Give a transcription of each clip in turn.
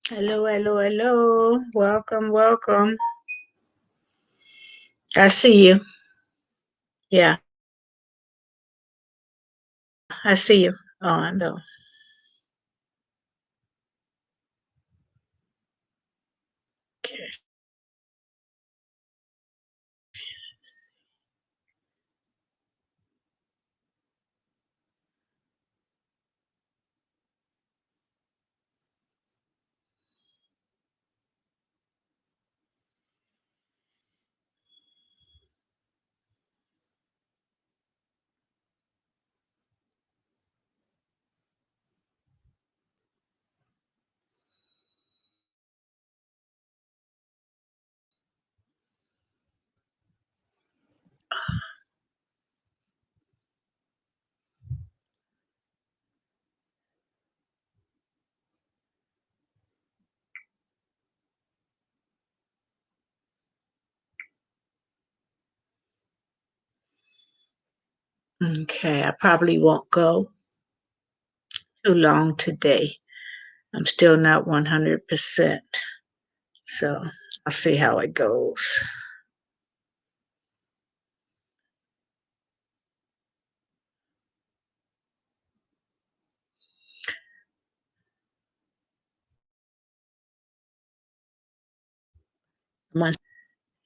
Hello, hello, hello. Welcome, welcome. I see you. Yeah, I see you. Oh, I know. Okay. Okay, I probably won't go too long today. I'm still not 100%. So I'll see how it goes. Once,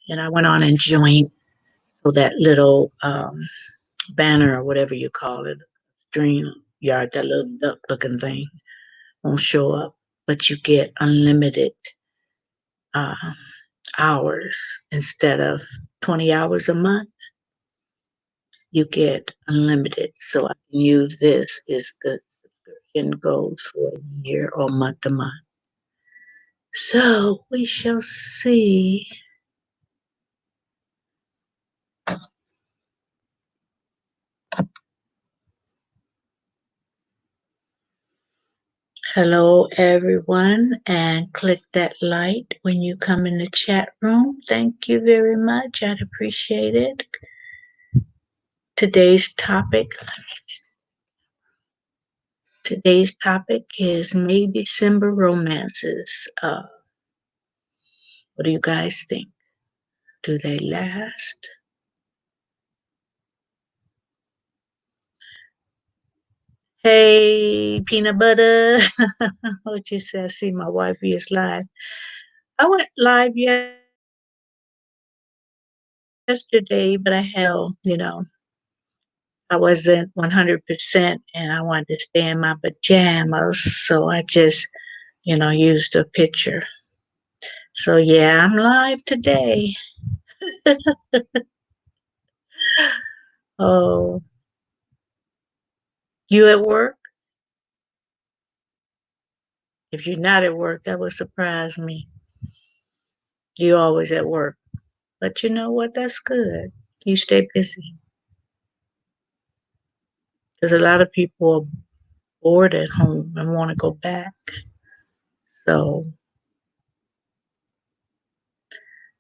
and I went on and joined. So that little banner or whatever you call it, dream yard, that little duck looking thing won't show up, but you get unlimited uh, hours instead of 20 hours a month. You get unlimited. So I can use this if the subscription goes for a year or month to month. So we shall see. Hello, everyone, and click that light when you come in the chat room. Thank you very much. I'd appreciate it. Today's topic. Today's topic is May December romances. What do you guys think? Do they last? Hey, peanut butter. What you say? I see my wife is live. I went live yesterday, but I held, I wasn't 100% and I wanted to stay in my pajamas. So I just, used a picture. So yeah, I'm live today. Oh, you at work? If you're not at work, that would surprise me. You always at work. But you know what? That's good. You stay busy. Because a lot of people are bored at home and want to go back. So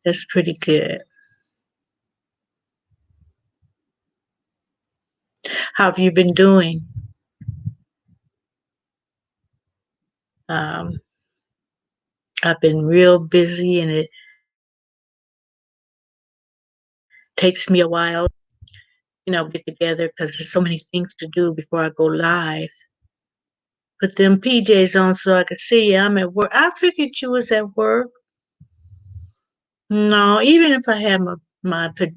that's pretty good. How have you been doing? Um, I've been real busy and it takes me a while, get together because there's so many things to do before I go live. Put them PJs on so I could see you. I'm at work. I figured you was at work. No, even if I had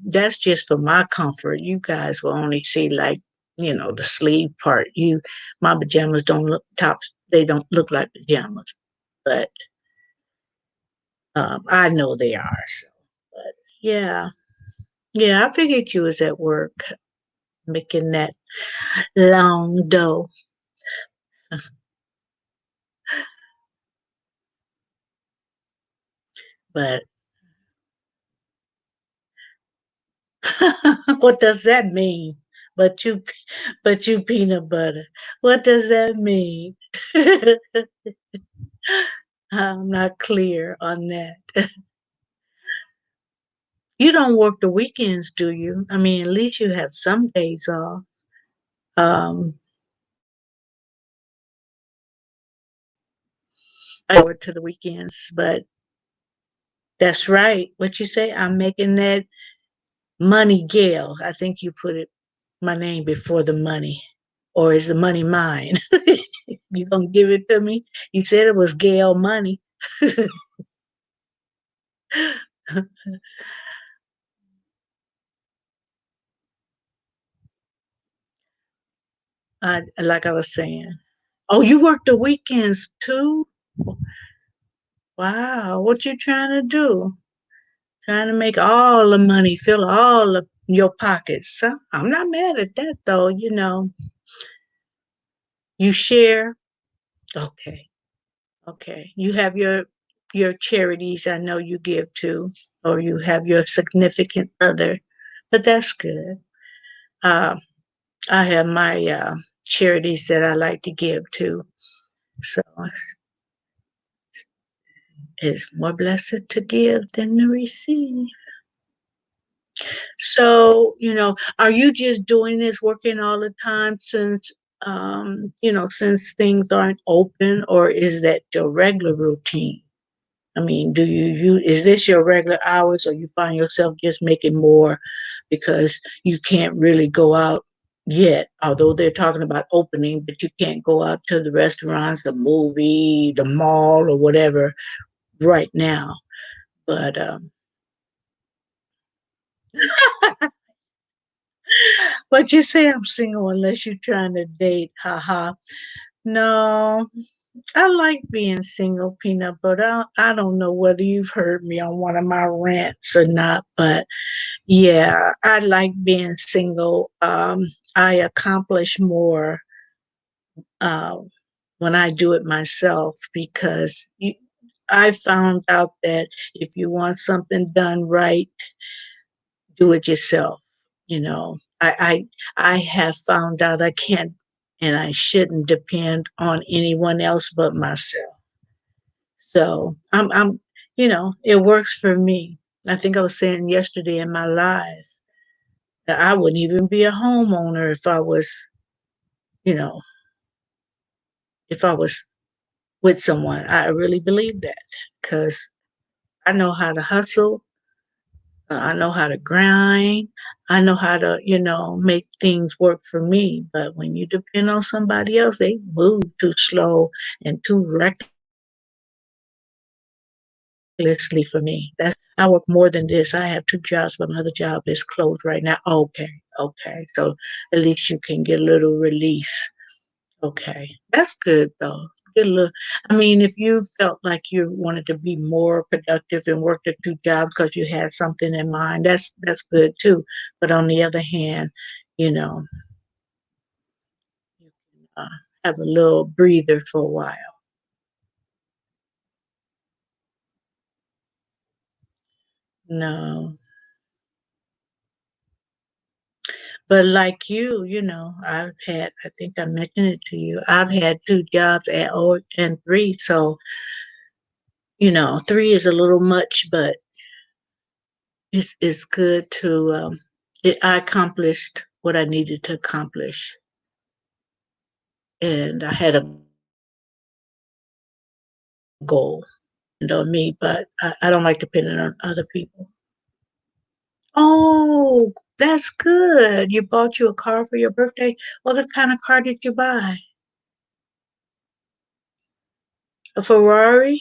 that's just for my comfort. You guys will only see like, the sleeve part. My pajamas don't look tops. They don't look like pajamas, but I know they are. So, but yeah, yeah, I figured you was at work making that long dough. But what does that mean? But you, but you peanut butter. What does that mean? I'm not clear on that. You don't work the weekends, do you? I mean, at least you have some days off. Um, I forward to the weekends, but that's right. What you say? I'm making that money Gail. I think you put it my name before the money. Or is the money mine? You gonna give it to me? You said it was Gail money. Like I was saying. Oh, you work the weekends too? Wow, what you trying to do? Trying to make all the money, fill all of your pockets. So I'm not mad at that though. You share. Okay, okay. You have your charities. I know you give to, or you have your significant other, but that's good. Uh, I have my charities that I like to give to. So it's more blessed to give than to receive. So, are you just doing this working all the time since, since things aren't open, or is that your regular routine? I mean, is this your regular hours, or you find yourself just making more because you can't really go out yet, although they're talking about opening, but you can't go out to the restaurants, the movie, the mall, or whatever right now. But but you say I'm single unless you're trying to date. Haha. No, I like being single, Peanut, but I don't know whether you've heard me on one of my rants or not. But yeah, I like being single. I accomplish more uh, when I do it myself because I found out that if you want something done right, do it yourself. You know, I have found out I can't and I shouldn't depend on anyone else but myself. So it works for me. I think I was saying yesterday in my live that I wouldn't even be a homeowner you know, if I was with someone. I really believe that because I know how to hustle. I know how to grind. I know how to, make things work for me. But when you depend on somebody else, they move too slow and too recklessly for me. I work more than this. I have two jobs, but my other job is closed right now. Okay, okay. So at least you can get a little relief. Okay, that's good though. Get a little. I mean, if you felt like you wanted to be more productive and work the two jobs because you had something in mind, that's good too. But on the other hand, you know, you can have a little breather for a while. No, but like I've had. I think I mentioned it to you. I've had two jobs and three. So three is a little much, but it's good to I accomplished what I needed to accomplish, and I had a goal and on me, but I don't like depending on other people. Oh, that's good. You bought you a car for your birthday. What kind of car did you buy? A Ferrari,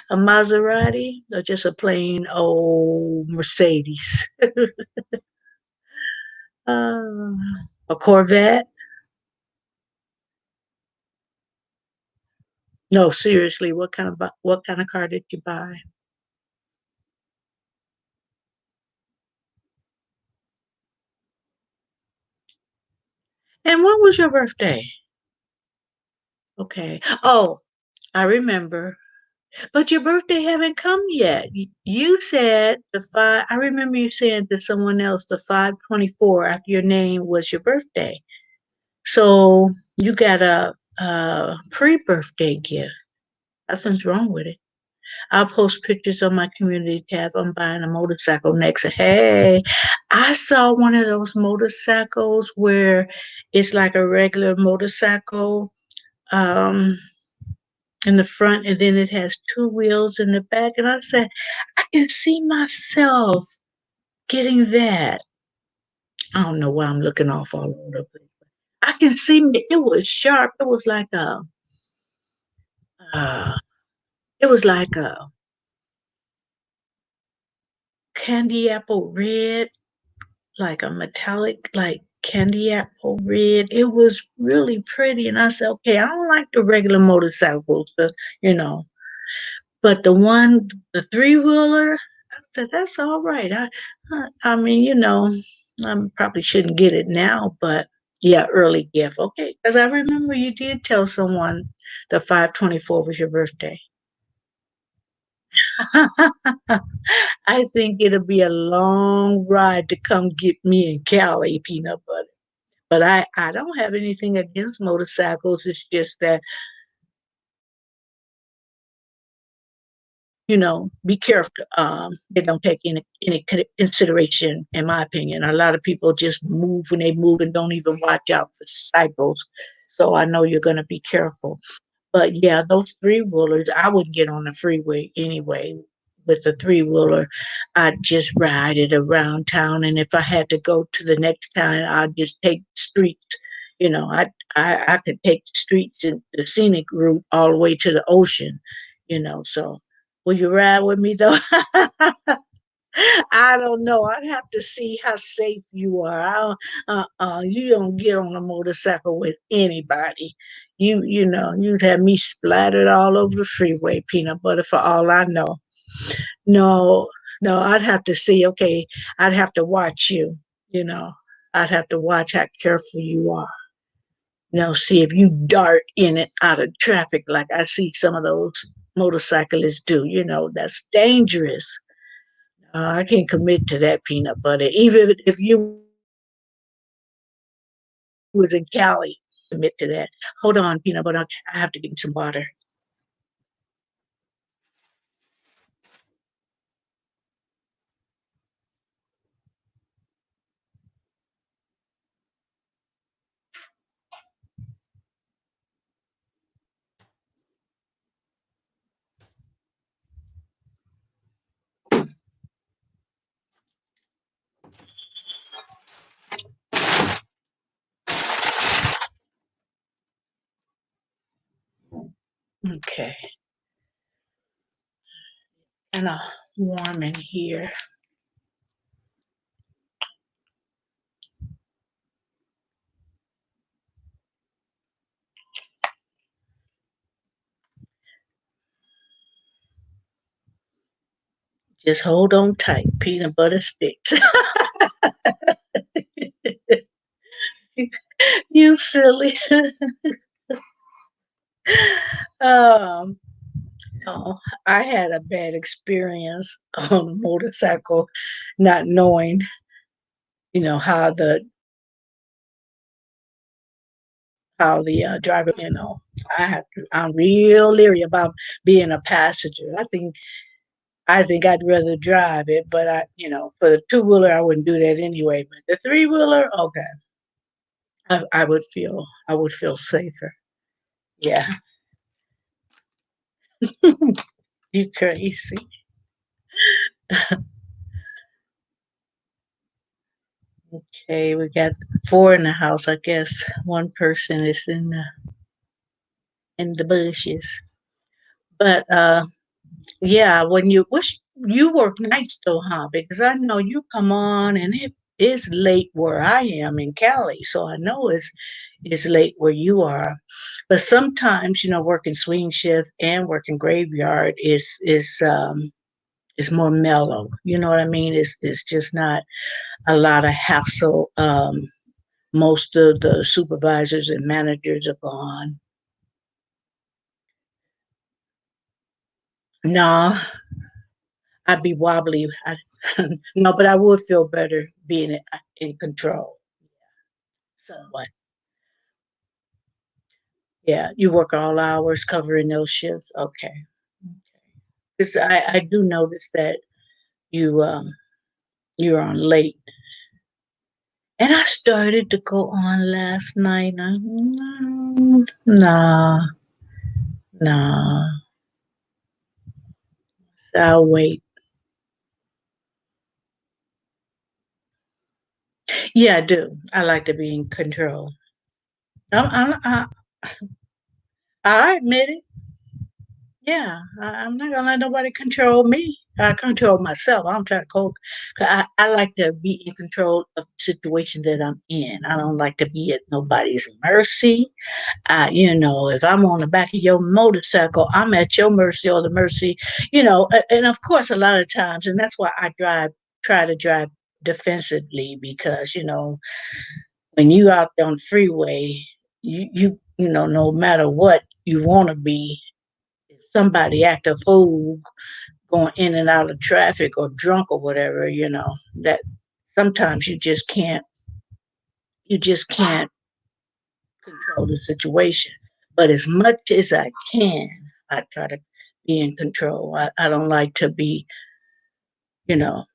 a Maserati, or just a plain old Mercedes? uh, a Corvette? No, seriously, what kind of car did you buy? And when was your birthday? Okay. Oh, I remember. But your birthday haven't come yet. You said the five. I remember you saying to someone else the 5/24 after your name was your birthday. So you got a pre-birthday gift. Nothing's wrong with it. I'll post pictures on my community tab. I'm buying a motorcycle next. Hey, I saw one of those motorcycles where it's like a regular motorcycle. Um, in the front, and then it has two wheels in the back. And I said, I can see myself getting that. I don't know why I'm looking off all over the place. I can see me. It was sharp. Uh, it was like a candy apple red, like a metallic, like candy apple red. It was really pretty. And I said, okay, I don't like the regular motorcycles, you know, but the three wheeler, I said, that's all right. I mean, I probably shouldn't get it now, but yeah, early gift. Okay. Because I remember you did tell someone the 5/24 was your birthday. I think it'll be a long ride to come get me in Cali, peanut butter. But I don't have anything against motorcycles. It's just that, be careful. They don't take any consideration, in my opinion. A lot of people just move when they move and don't even watch out for cycles. So I know you're going to be careful. But yeah, those three wheelers, I wouldn't get on the freeway anyway. With a three wheeler, I'd just ride it around town, and if I had to go to the next town, I'd just take the streets. I could take the streets and the scenic route all the way to the ocean. So will you ride with me though? I don't know. I'd have to see how safe you are. You don't get on a motorcycle with anybody. You'd have me splattered all over the freeway, peanut butter for all I know. No, no, I'd have to see. Okay, I'd have to watch you. You know, I'd have to watch how careful you are. See if you dart in and out of traffic like I see some of those motorcyclists do. That's dangerous. I can't commit to that, peanut butter. Even if you was in Cali, commit to that. Hold on, peanut butter. I have to get some water. Okay. And warm in here. Just hold on tight. Peanut butter sticks. You silly. um, no, I had a bad experience on a motorcycle, not knowing, how the driver. I'm real leery about being a passenger. I think I'd rather drive it, but for the two wheeler, I wouldn't do that anyway. But the three wheeler, okay, I would feel safer. Yeah, you crazy. Okay, we got four in the house. I guess one person is in the bushes. But yeah, when you wish you work nights though, huh? Because I know you come on and it is late where I am in Cali, so I know it's late where you are. But sometimes, working swing shift and working graveyard is more mellow. You know what I mean? It's just not a lot of hassle. Most of the supervisors and managers are gone. No, I'd be wobbly. No, but I would feel better being in control somewhat. Yeah, you work all hours covering those shifts. Okay. Because I do notice that you you're on late. And I started to go on last night. Nah, Nah, so I'll wait. Yeah, I do. I like to be in control. I admit it. Yeah, I'm not gonna let nobody control me. I control myself. I'm trying to cope. 'Cause I like to be in control of the situation that I'm in. I don't like to be at nobody's mercy. If I'm on the back of your motorcycle, I'm at your mercy or the mercy, and of course, a lot of times, and that's why try to drive defensively because, when you out there on the freeway, no matter what you want to be, if somebody act a fool going in and out of traffic or drunk or whatever, that sometimes you just can't control the situation. But as much as I can, I try to be in control. I don't like to be, you know,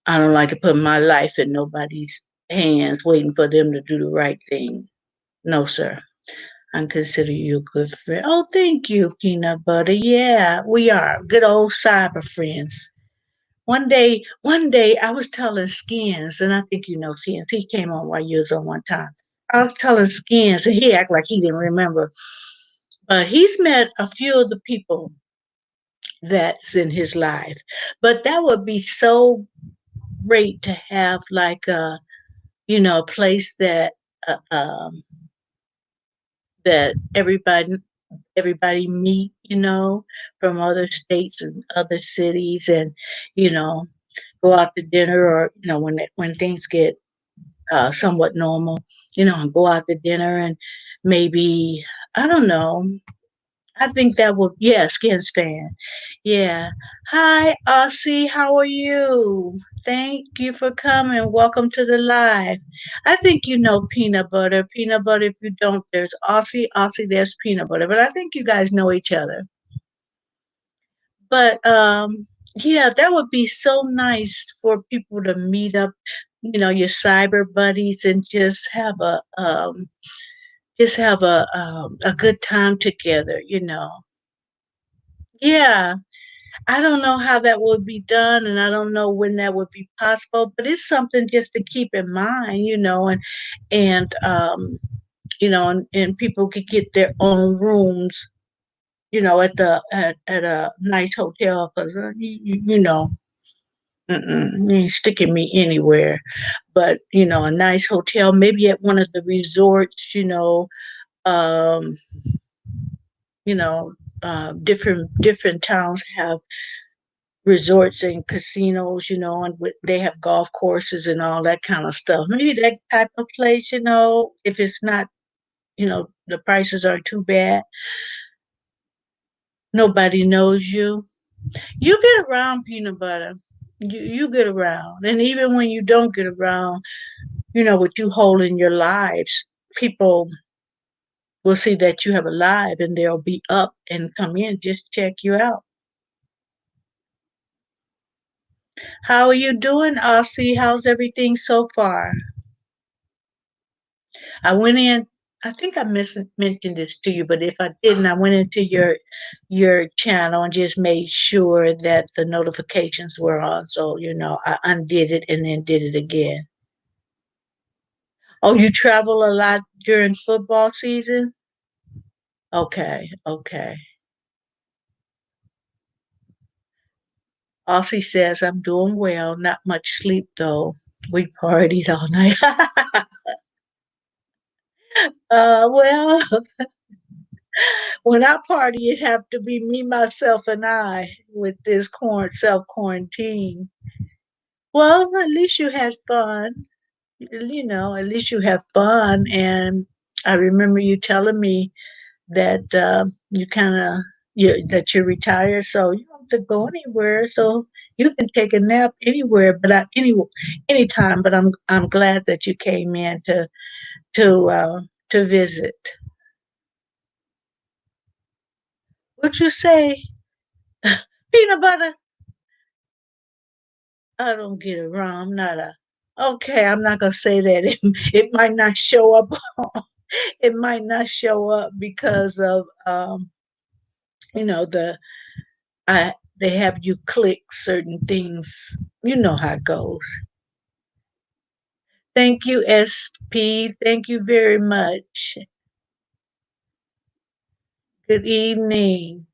I don't like to put my life in nobody's hands waiting for them to do the right thing. No, sir. I consider you a good friend. Oh, thank you, Peanut Butter. Yeah, we are good old cyber friends. One day I was telling Skins, and I think you know Skins. He came on while you was on one time. I was telling Skins, and he acted like he didn't remember. But he's met a few of the people that's in his life. But that would be so great to have like a place uh, um, that everybody meet, from other states and other cities, and you know go out to dinner, or when things get somewhat normal, and go out to dinner, and maybe, I don't know. I think that would, yeah, skin stand. Yeah. Hi, Aussie. How are you? Thank you for coming. Welcome to the live. I think you know Peanut Butter. Peanut Butter, if you don't, there's Aussie. Aussie, there's Peanut Butter. But I think you guys know each other. But yeah, that would be so nice for people to meet up, your cyber buddies, and just have a good time together. Yeah, I don't know how that would be done, and I don't know when that would be possible, but it's something just to keep in mind, and people could get their own rooms, at a nice hotel, because you ain't sticking me anywhere, but a nice hotel, maybe at one of the resorts, um, you know, different towns have resorts and casinos, and they have golf courses and all that kind of stuff. Maybe that type of place, if it's not, the prices aren't too bad. Nobody knows you. You get around, Peanut Butter. You get around, and even when you don't get around, what you hold in your lives, people will see that you have a live, and they'll be up and come in just check you out. How are you doing, Aussie? How's everything so far? I went in. I think mentioned this to you, but if I didn't, I went into your channel and just made sure that the notifications were on. So I undid it and then did it again. Oh, you travel a lot during football season? Okay, okay. Aussie says I'm doing well. Not much sleep though. We partied all night. Well, when I party, it have to be me, myself, and I with this self quarantine. Well, at least you had fun. At least you have fun. And I remember you telling me that you kind of that you're retired, so you don't have to go anywhere. So you can take a nap anywhere, but anytime. But I'm glad that you came in to uh, to visit. What you say, peanut butter? I don't get around. I'm not a. Okay, I'm not gonna say that. It might not show up. It might not show up because of You know, they have you click certain things. You know how it goes. Thank you, SP. Thank you very much. Good evening.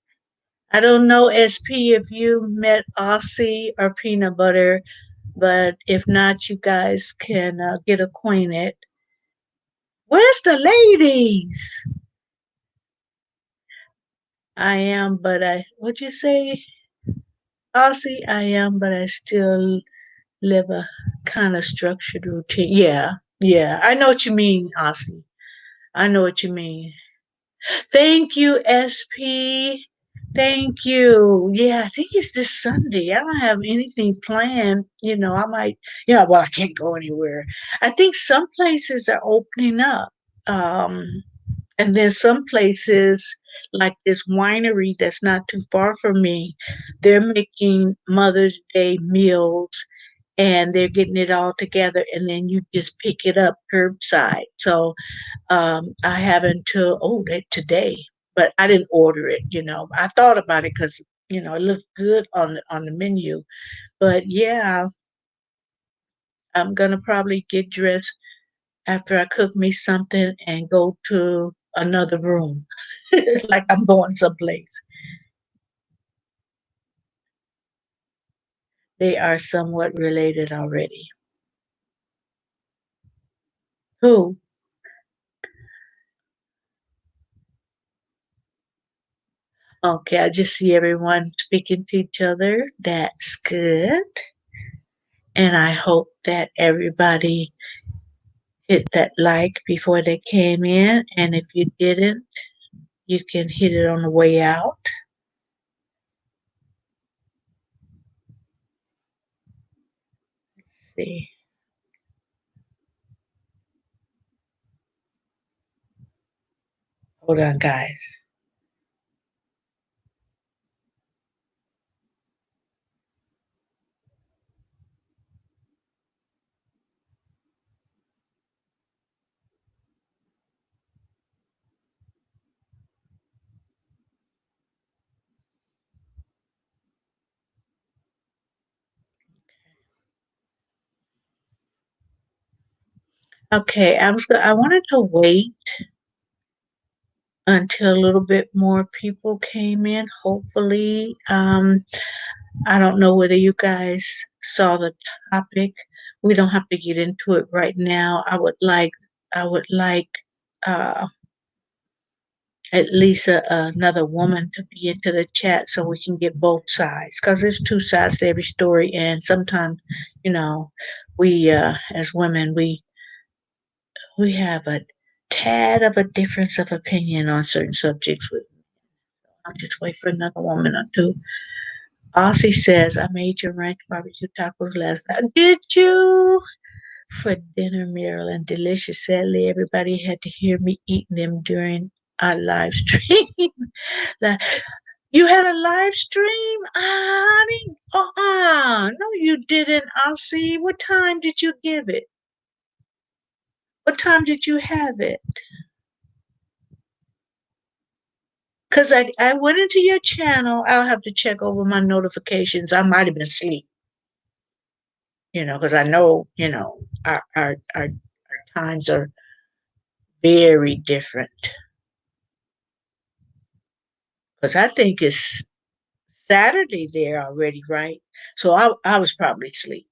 I don't know, SP, if you met Aussie or Peanut Butter, but if not, you guys can get acquainted. Where's the ladies? I am, but what'd you say, Aussie? I am, but I still live a kind of structured routine. Yeah, yeah. I know what you mean, Aussie. I know what you mean. Thank you, SP. Thank you. Yeah, I think it's this Sunday. I don't have anything planned. I might, well, I can't go anywhere. I think some places are opening up. And then some places, like this winery that's not too far from me, they're making Mother's Day meals and they're getting it all together and then you just pick it up curbside. So I have until today, but I didn't order it. I thought about it because it looked good on the menu. But yeah, I'm gonna probably get dressed after I cook me something and go to another room, like I'm going someplace. They are somewhat related already. Who? Okay, I just see everyone speaking to each other. That's good. And I hope that everybody hit that like before they came in. And if you didn't, you can hit it on the way out. See. Hold on, guys. Okay, I wanted to wait until a little bit more people came in. Hopefully, I don't know whether you guys saw the topic. We don't have to get into it right now. I would like uh, at least another woman to be into the chat so we can get both sides because there's two sides to every story, and sometimes, you know, we as women we have a tad of a difference of opinion on certain subjects. I'll just wait for another woman or two. Aussie says, I made your ranch barbecue tacos last night. Did you? For dinner, Marilyn. Delicious. Sadly, everybody had to hear me eating them during our live stream. Like, you had a live stream? Honey? No, you didn't. Aussie. What time did you give it? What time did you have it? Because I went into your channel. I'll have to check over my notifications. I might have been asleep, because I know, our times are very different. Because I think it's Saturday there already, right? So I was probably asleep.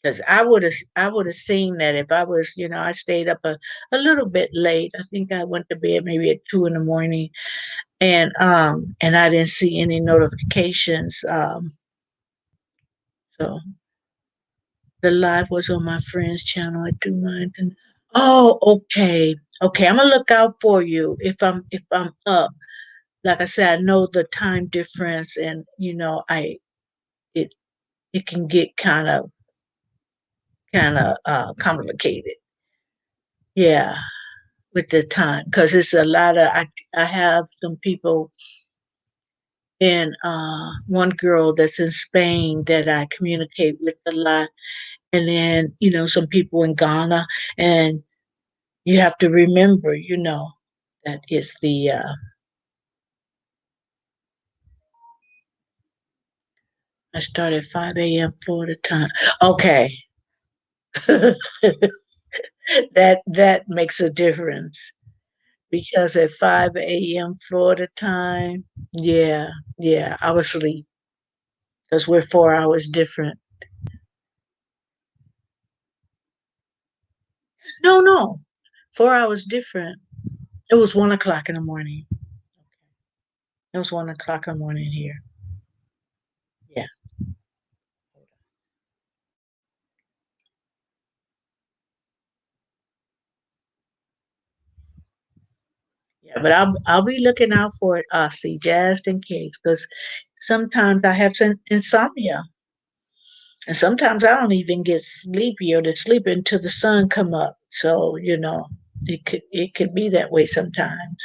Because I would have seen that if I was, I stayed up a little bit late. I think I went to bed maybe at 2 in the morning, and I didn't see any notifications. So the live was on my friend's channel. I do mind. Oh, okay, okay. I'm gonna look out for you if I'm up. Like I said, I know the time difference, and it it can get kind of complicated. Yeah, with the time because it's a lot of I have some people and one girl that's in Spain that I communicate with a lot, and then some people in Ghana, and you have to remember, that it's I start at 5 a.m. Florida time. Okay. That makes a difference because at 5 a.m. Florida time, yeah, yeah, I was asleep because we're 4 hours different. No, no, 4 hours different. It was 1 o'clock in the morning. It was 1 o'clock in the morning here. Yeah, yeah, but I'll be looking out for it, Aussie, just in case, because sometimes I have some insomnia, and sometimes I don't even get sleepy or to sleep until the sun come up. So it could be that way sometimes.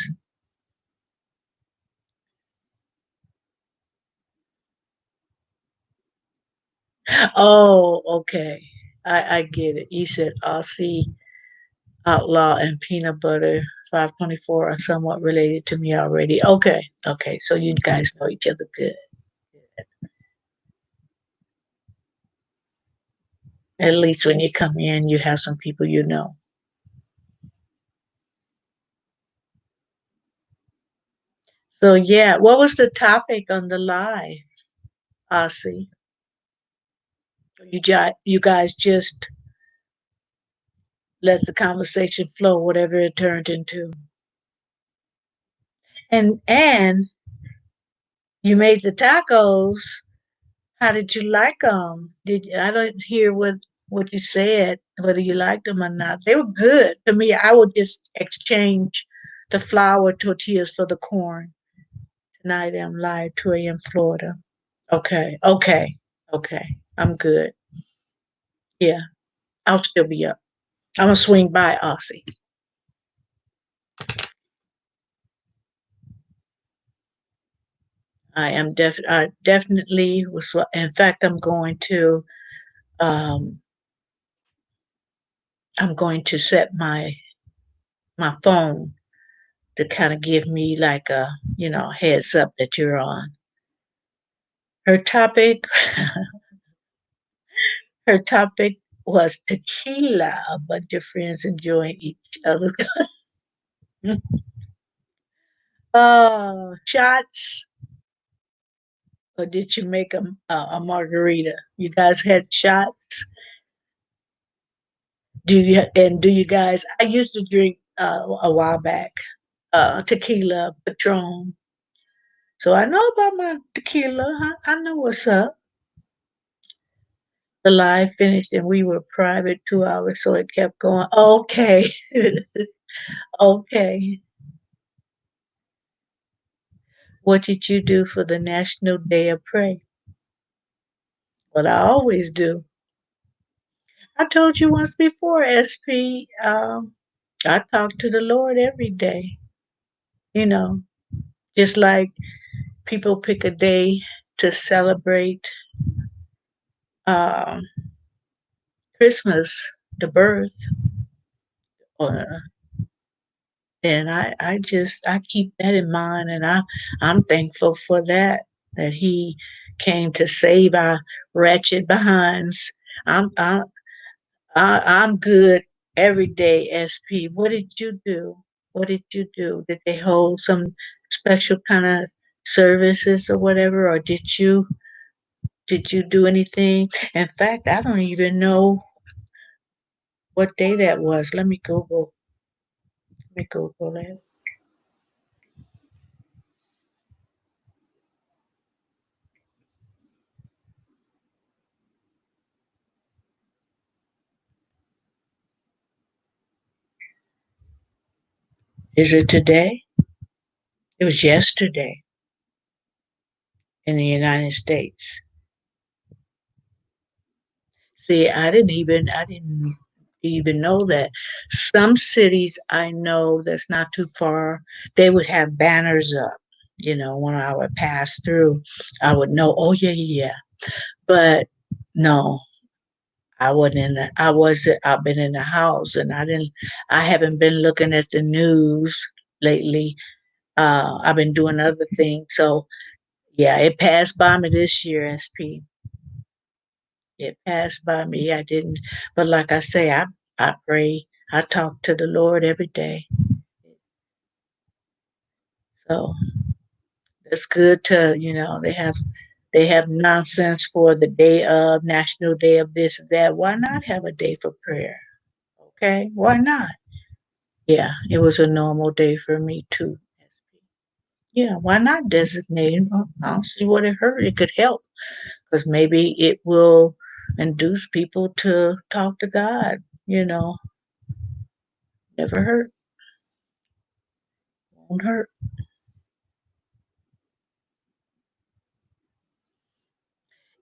Oh, okay. I get it. You said Aussie Outlaw and Peanut Butter 524 are somewhat related to me already. Okay, okay. So you guys know each other good. At least when you come in, you have some people you know. So yeah, what was the topic on the live, Aussie? You guys just let the conversation flow, whatever it turned into. And you made the tacos. How did you like them? Did I don't hear what you said, whether you liked them or not. They were good to me. I would just exchange the flour tortillas for the corn. Tonight I'm live, 2 a.m. Florida. Okay, okay, okay. I'm good. Yeah, I'll still be up. I'm gonna swing by Aussie. I definitely was. In fact, Um, I'm going to set my phone to kind of give me like a heads up that you're on. Her topic, her topic was tequila. A bunch of friends enjoying each other. Shots, or did you make a margarita? You guys had shots. Do you guys? I used to drink a while back tequila, Patron. So I know about my tequila. I know what's up. The live finished and we were private 2 hours, so it kept going. Okay. Okay. What did you do for the National Day of Prayer? What I always do. I told you once before, SP. I talk to the Lord every day. You know, just like people pick a day to celebrate um, Christmas, the birth, or and I keep that in mind, and I'm thankful for that he came to save our wretched behinds. I'm I, I'm good every day. SP, what did you do? What did you do? Did they hold some special kind of services or whatever, or did you do anything? In fact, I don't even know what day that was. Let me Google. Let me Google it. Is it today? It was yesterday in the United States. See, I didn't even know that. Some cities I know that's not too far, they would have banners up. When I would pass through, I would know, oh yeah, yeah, yeah. But no, I wasn't in the I was I've been in the house and I haven't been looking at the news lately. I've been doing other things. So yeah, it passed by me this year, SP. It passed by me. I didn't, but like I say, I pray. I talk to the Lord every day. So it's good to, they have nonsense for the day of National Day of this and that. Why not have a day for prayer? Okay, why not? Yeah, it was a normal day for me too. Yeah, why not designate? I don't see what it hurt. It could help because maybe it will induce people to talk to God. You know, never hurt, won't hurt.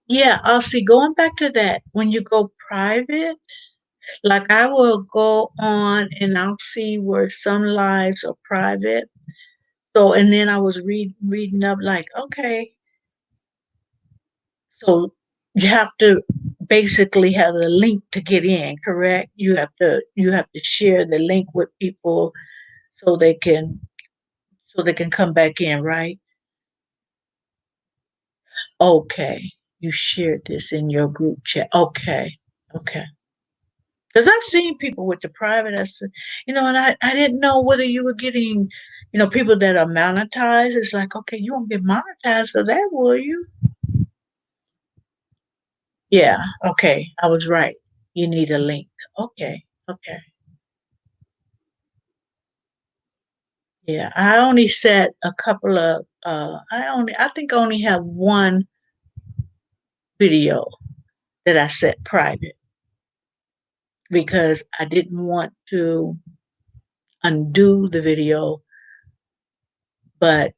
Yeah, I'll see. Going back to that, when you go private, like I will go on and I'll see where some lives are private. So, and then I was reading up, like, okay, so you have to basically have a link to get in, correct? You have to share the link with people so they can come back in, right? Okay. You shared this in your group chat. Okay. Okay. Because I've seen people with the private, and I didn't know whether you were getting, people that are monetized. It's like, okay, you won't get monetized for that, will you? Yeah. Okay. I was right. You need a link. Okay. Okay. Yeah. I only set a couple of, I think I only have one video that I set private because I didn't want to undo the video, but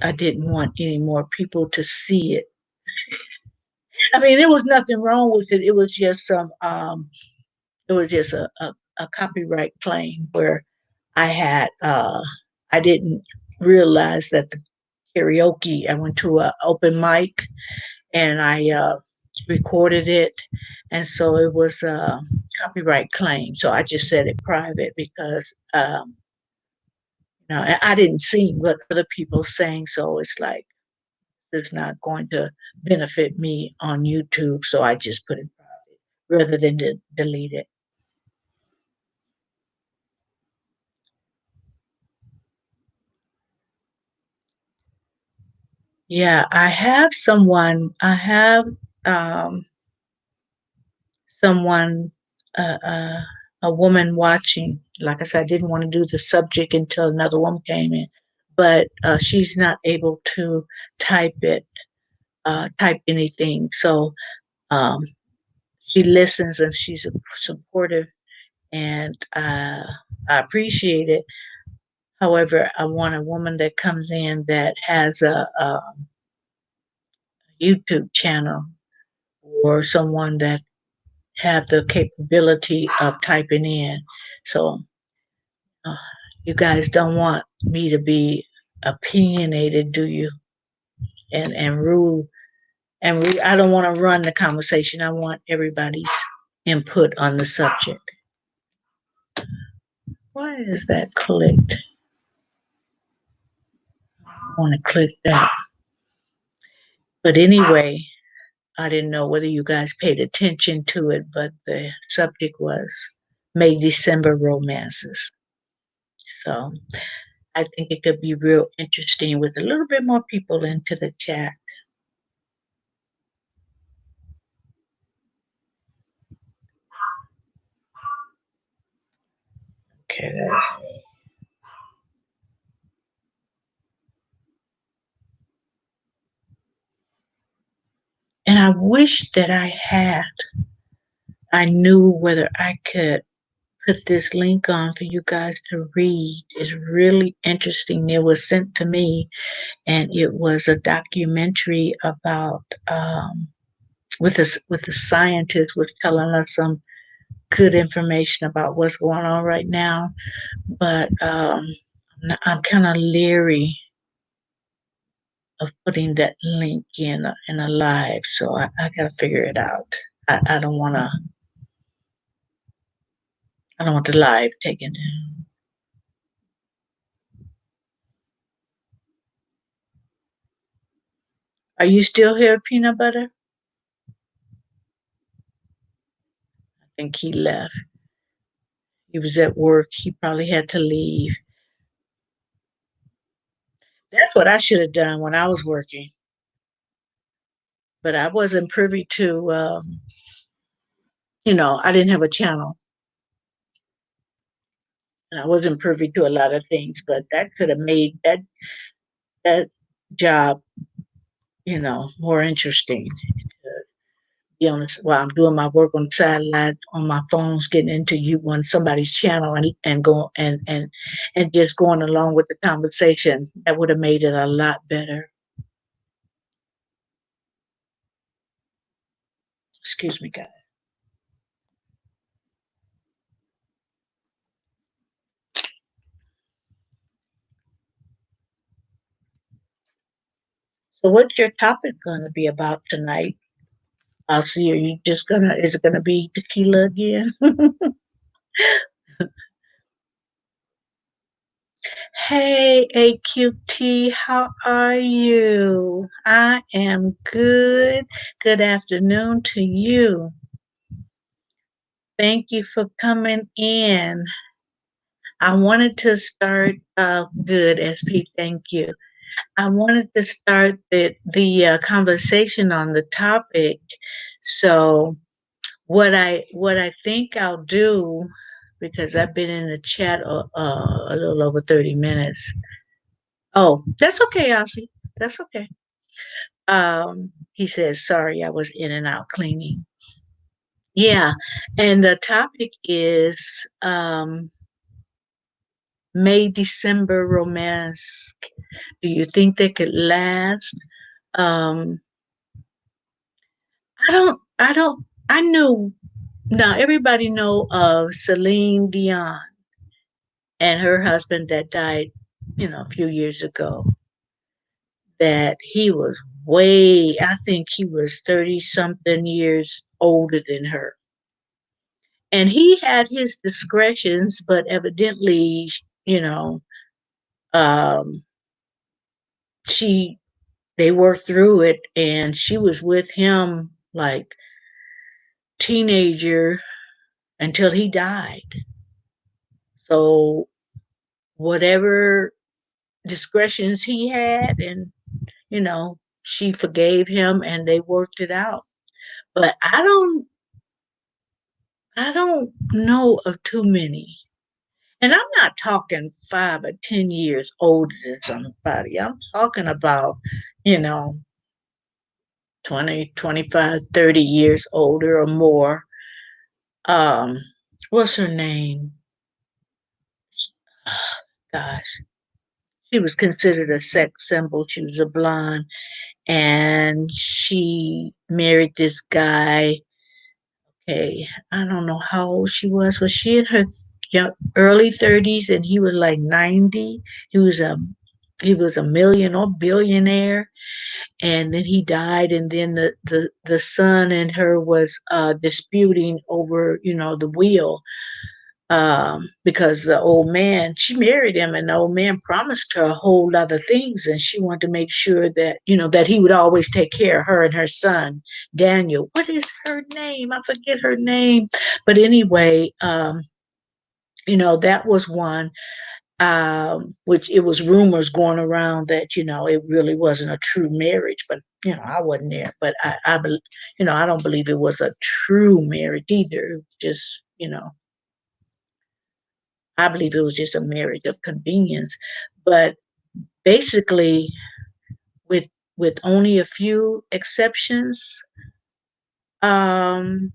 I didn't want any more people to see it. I mean, there was nothing wrong with it. It was just a copyright claim where I didn't realize that the karaoke, I went to an open mic and I recorded it. And so it was a copyright claim. So I just said it private because, I didn't see what other people saying. So it's like, it's not going to benefit me on YouTube. So I just put it private rather than delete it. Yeah, I have um, someone, uh, uh, a woman watching. Like I said, I didn't want to do the subject until another woman came in, but she's not able to type it, type anything. So um, she listens and she's supportive, and I appreciate it. However, I want a woman that comes in that has a YouTube channel or someone that have the capability of typing in. So uh, you guys don't want me to be opinionated, do you? And rule I don't want to run the conversation. I want everybody's input on the subject. Why is that clicked? I want to click that. But anyway, I didn't know whether you guys paid attention to it, but the subject was May December romances. So I think it could be real interesting with a little bit more people into the chat. Okay. And I wish that I knew whether I could put this link on for you guys to read. It's really interesting. It was sent to me, and it was a documentary about with a scientist was telling us some good information about what's going on right now. But I'm kind of leery of putting that link in a live, so I gotta figure it out. I don't want to. I don't want the live taken. Are you still here, peanut butter? think he left. He was at work. He probably had to leave. That's what I should have done when I was working, but I wasn't privy to. I didn't have a channel, and I wasn't privy to a lot of things. But that could have made that job, more interesting. Be honest, while I'm doing my work on the sideline on my phones, getting into you on somebody's channel and going and just going along with the conversation, that would have made it a lot better. Excuse me, guys. So, what's your topic going to be about tonight? I'll see. Are you just gonna? Is it gonna be tequila again? Hey, AQT, how are you? I am good. Good afternoon to you. Thank you for coming in. I wanted to start good, SP. Thank you. I wanted to start the conversation on the topic. So what I think I'll do, because I've been in the chat a little over 30 minutes. Oh, that's okay, Elsie. That's okay. He says, sorry, I was in and out cleaning. Yeah, and the topic is May December romance. Do you think they could last? Um, I knew, now everybody know of Celine Dion and her husband that died, a few years ago, that he was I think he was 30 something years older than her. And he had his discretions, but evidently, um, she they worked through it, and she was with him like teenager until he died. So whatever discretions he had, and she forgave him and they worked it out. But I don't know of too many. And I'm not talking 5 or 10 years older than somebody. I'm talking about, you know, 20, 25, 30 years older or more. Um, what's her name? Gosh, she was considered a sex symbol. She was a blonde, and she married this guy. Okay, I don't know how old she was. Was she in her early 30s and he was like 90? He was a he was a million or billionaire, and then he died, and then the son and her was disputing over, the will, because the old man, she married him, and the old man promised her a whole lot of things, and she wanted to make sure that, that he would always take care of her and her son, Daniel. What is her name? I forget her name. But anyway, that was one, which it was rumors going around that, it really wasn't a true marriage, but, I wasn't there. But I don't believe it was a true marriage either. Just, I believe it was just a marriage of convenience. But basically, with with only a few exceptions, um,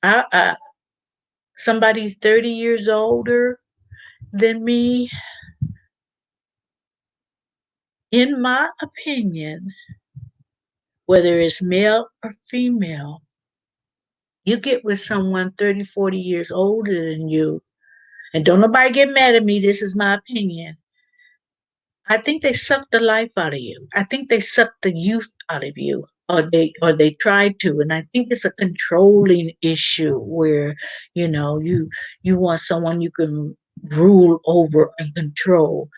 I somebody 30 years older than me, in my opinion, whether it's male or female, you get with someone 30, 40 years older than you, and don't nobody get mad at me, this is my opinion. I think they suck the life out of you. I think they suck the youth out of you, or they try to. And I think it's a controlling issue where, you want someone you can rule over and control.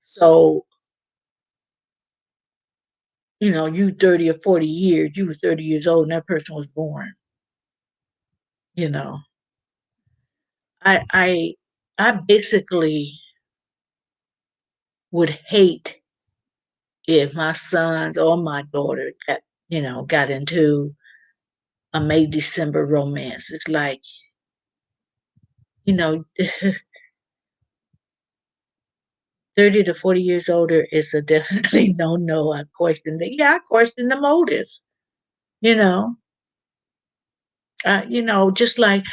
So, you 30 or 40 years, you were 30 years old and that person was born. You know, I I I basically would hate if my sons or my daughter got into a May December romance. It's like, you know, 30 to 40 years older is a definitely no. I question the motives, you know. Just like,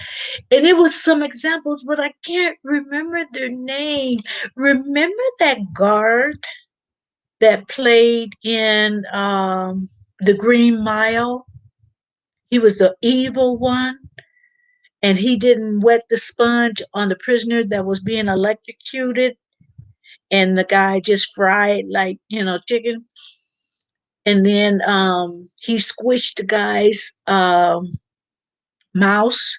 and it was some examples, but I can't remember their name. Remember that guard that played in the Green Mile? He was the evil one, and he didn't wet the sponge on the prisoner that was being electrocuted, and the guy just fried like chicken, and then he squished the guy's mouse,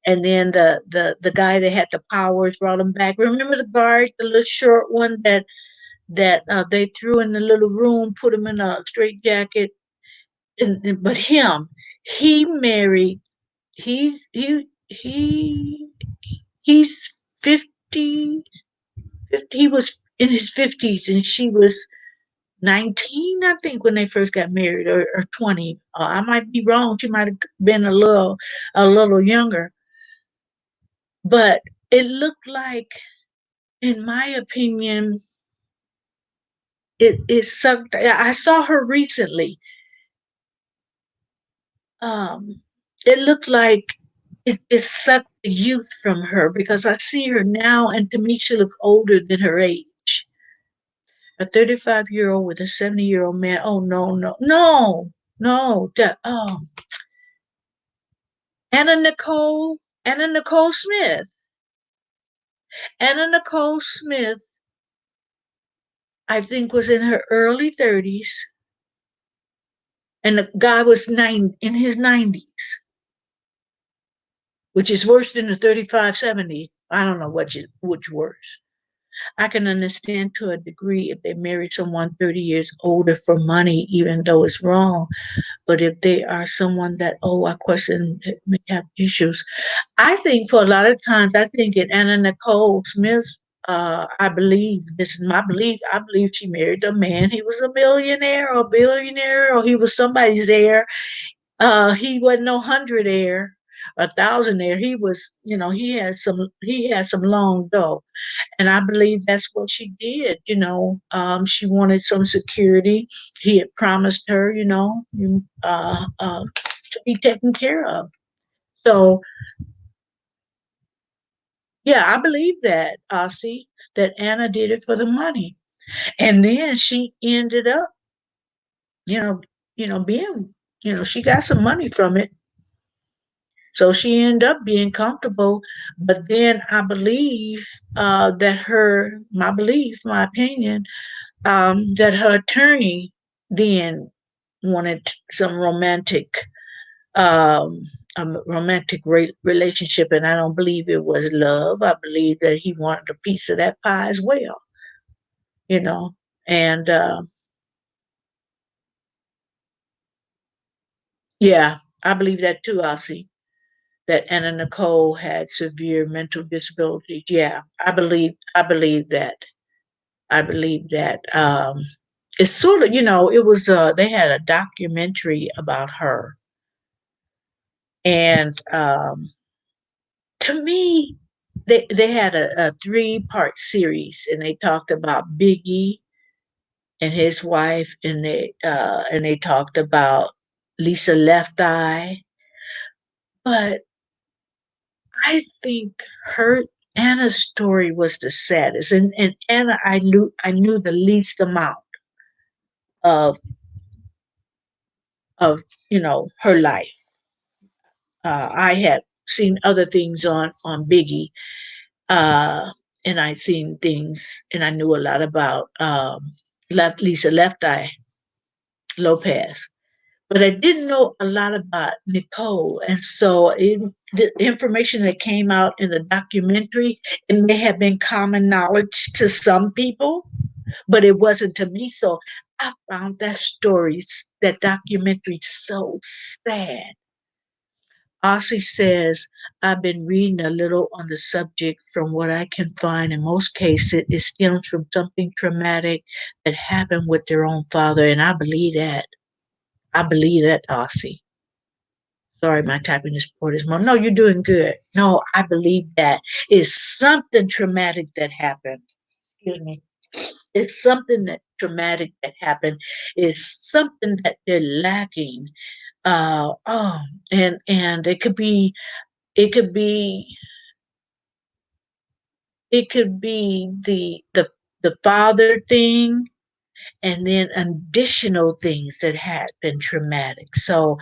and then the guy that had the powers brought him back. Remember the guard, the little short one that they threw in the little room, put him in a straight jacket, but he married. He's 50, 50. He was in his 50s, and she was 19, I think, when they first got married, or 20. I might be wrong. She might have been a little younger, but it looked like, in my opinion, it sucked. I saw her recently. Um, it looked like it just sucked the youth from her, because I see her now, and to me, she looked older than her age. A 35-year-old with a 70-year-old man. Oh, no, no, no, no. Anna Nicole, Anna Nicole Smith. Anna Nicole Smith, I think, was in her early 30s, and the guy was in his 90s, which is worse than the 35, 70. I don't know which worse. I can understand to a degree if they marry someone 30 years older for money, even though it's wrong. But if they are someone that, I question, may have issues. I think for a lot of times, I think in Anna Nicole Smith, I believe, this is my belief, I believe she married a man. He was a millionaire or a billionaire, or he was somebody's heir. He wasn't no hundredaire, a thousandaire. He was, he had some long dough. And I believe that's what she did. She wanted some security. He had promised her, to be taken care of. So, yeah, I believe that, Ossie, that Anna did it for the money. And then she ended up, you know, being, she got some money from it. So she ended up being comfortable. But then I believe my opinion, that her attorney then wanted some um, romantic relationship, and I don't believe it was love. I believe that he wanted a piece of that pie as well, you know. And yeah, I believe that too, Elsie. That Anna Nicole had severe mental disabilities. Yeah, I believe that. I believe that. It's sort of, it was they had a documentary about her, and to me, they had a 3-part series, and they talked about Biggie and his wife, and they talked about Lisa Left Eye. But I think her Anna's story was the saddest, and Anna, I knew the least amount of of her life. I had seen other things on Biggie, uh, and I'd seen things, and I knew a lot about Lisa Left Eye Lopez, but I didn't know a lot about Nicole. And so the information that came out in the documentary, it may have been common knowledge to some people, but it wasn't to me. So I found that documentary so sad. Ossie says, I've been reading a little on the subject. From what I can find, in most cases, it stems from something traumatic that happened with their own father. And I believe that. I believe that, Ossie. Sorry, my typing is poor this morning. No, you're doing good. No, I believe that it's something traumatic that happened. Excuse me. It's something that traumatic that happened. It's something that they're lacking. Oh, and it could be it could be the father thing, and then additional things that had been traumatic. So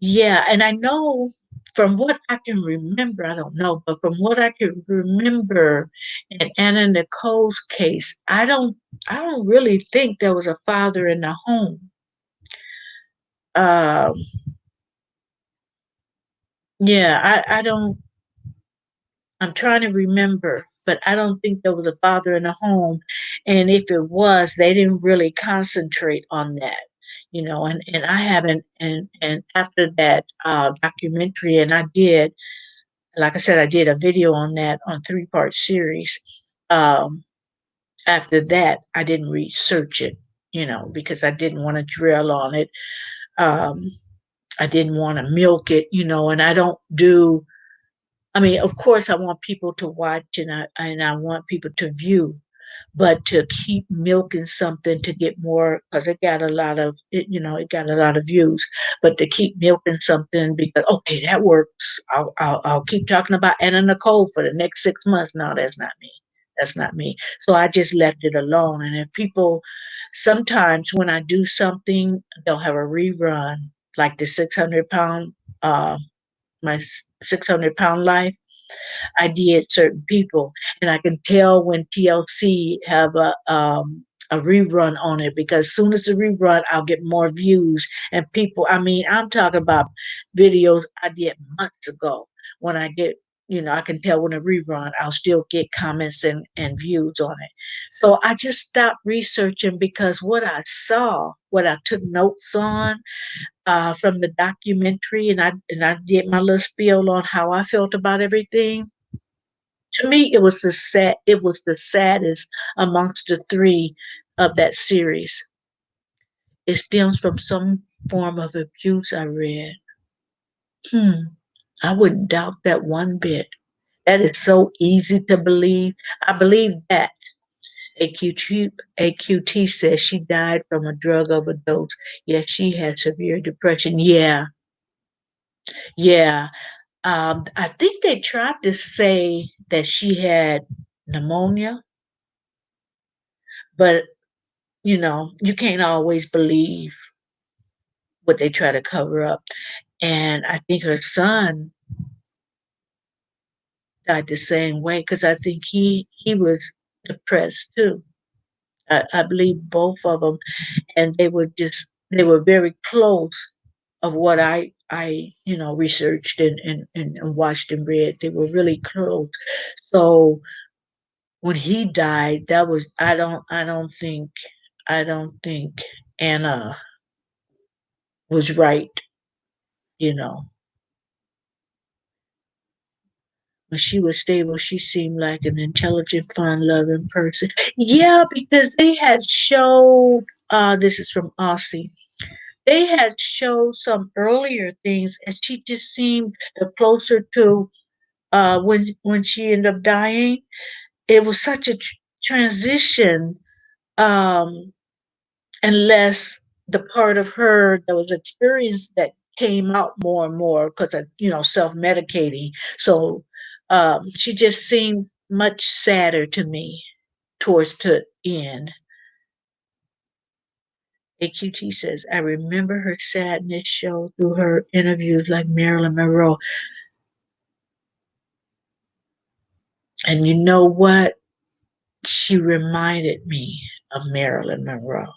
yeah, and I know from what I can remember, I don't know, but from what I can remember in Anna Nicole's case, I don't really think there was a father in the home. Um, yeah, I don't. I'm trying to remember, but I don't think there was a father in the home. And if it was, they didn't really concentrate on that, and I haven't, and after that documentary, and I did, like I said, I did a video on that on 3-part series. Um, After that, I didn't research it, because I didn't want to drill on it. Um, I didn't want to milk it, and I don't do I mean, of course, I want people to watch and I want people to view, but to keep milking something to get more because it got a lot of views. But to keep milking something because okay, that works. I'll keep talking about Anna Nicole for the next 6 months. No, that's not me. That's not me. So I just left it alone. And if people sometimes when I do something, they'll have a rerun like the 600 pound my 600 pound life. I did certain people, and I can tell when TLC have a rerun on it because as soon as the rerun, I'll get more views and people. I mean, I'm talking about videos I did months ago. When I get, I can tell when a rerun, I'll still get comments and views on it. So I just stopped researching because what I saw, what I took notes on, from the documentary, and I did my little spiel on how I felt about everything. To me, it was the saddest amongst the three of that series. It stems from some form of abuse I read. Hmm, I wouldn't doubt that one bit. That is so easy to believe. I believe that. AQT says she died from a drug overdose. Yes, she had severe depression. Yeah, yeah. I think they tried to say that she had pneumonia, but you can't always believe what they try to cover up. And I think her son died the same way because I think he was depressed too. I believe both of them, and they were very close of what I researched and watched and read. They were really close. So when he died, that was I don't think Anna was right, you know. When she was stable, she seemed like an intelligent, fun-loving person. Yeah, because they had showed this is from Aussie. They had showed some earlier things and she just seemed the closer to when she ended up dying. It was such a transition. Um unless the part of her that was experienced that came out more and more because of self-medicating. So she just seemed much sadder to me towards the end. AQT says, I remember her sadness show through her interviews like Marilyn Monroe. And you know what? She reminded me of Marilyn Monroe.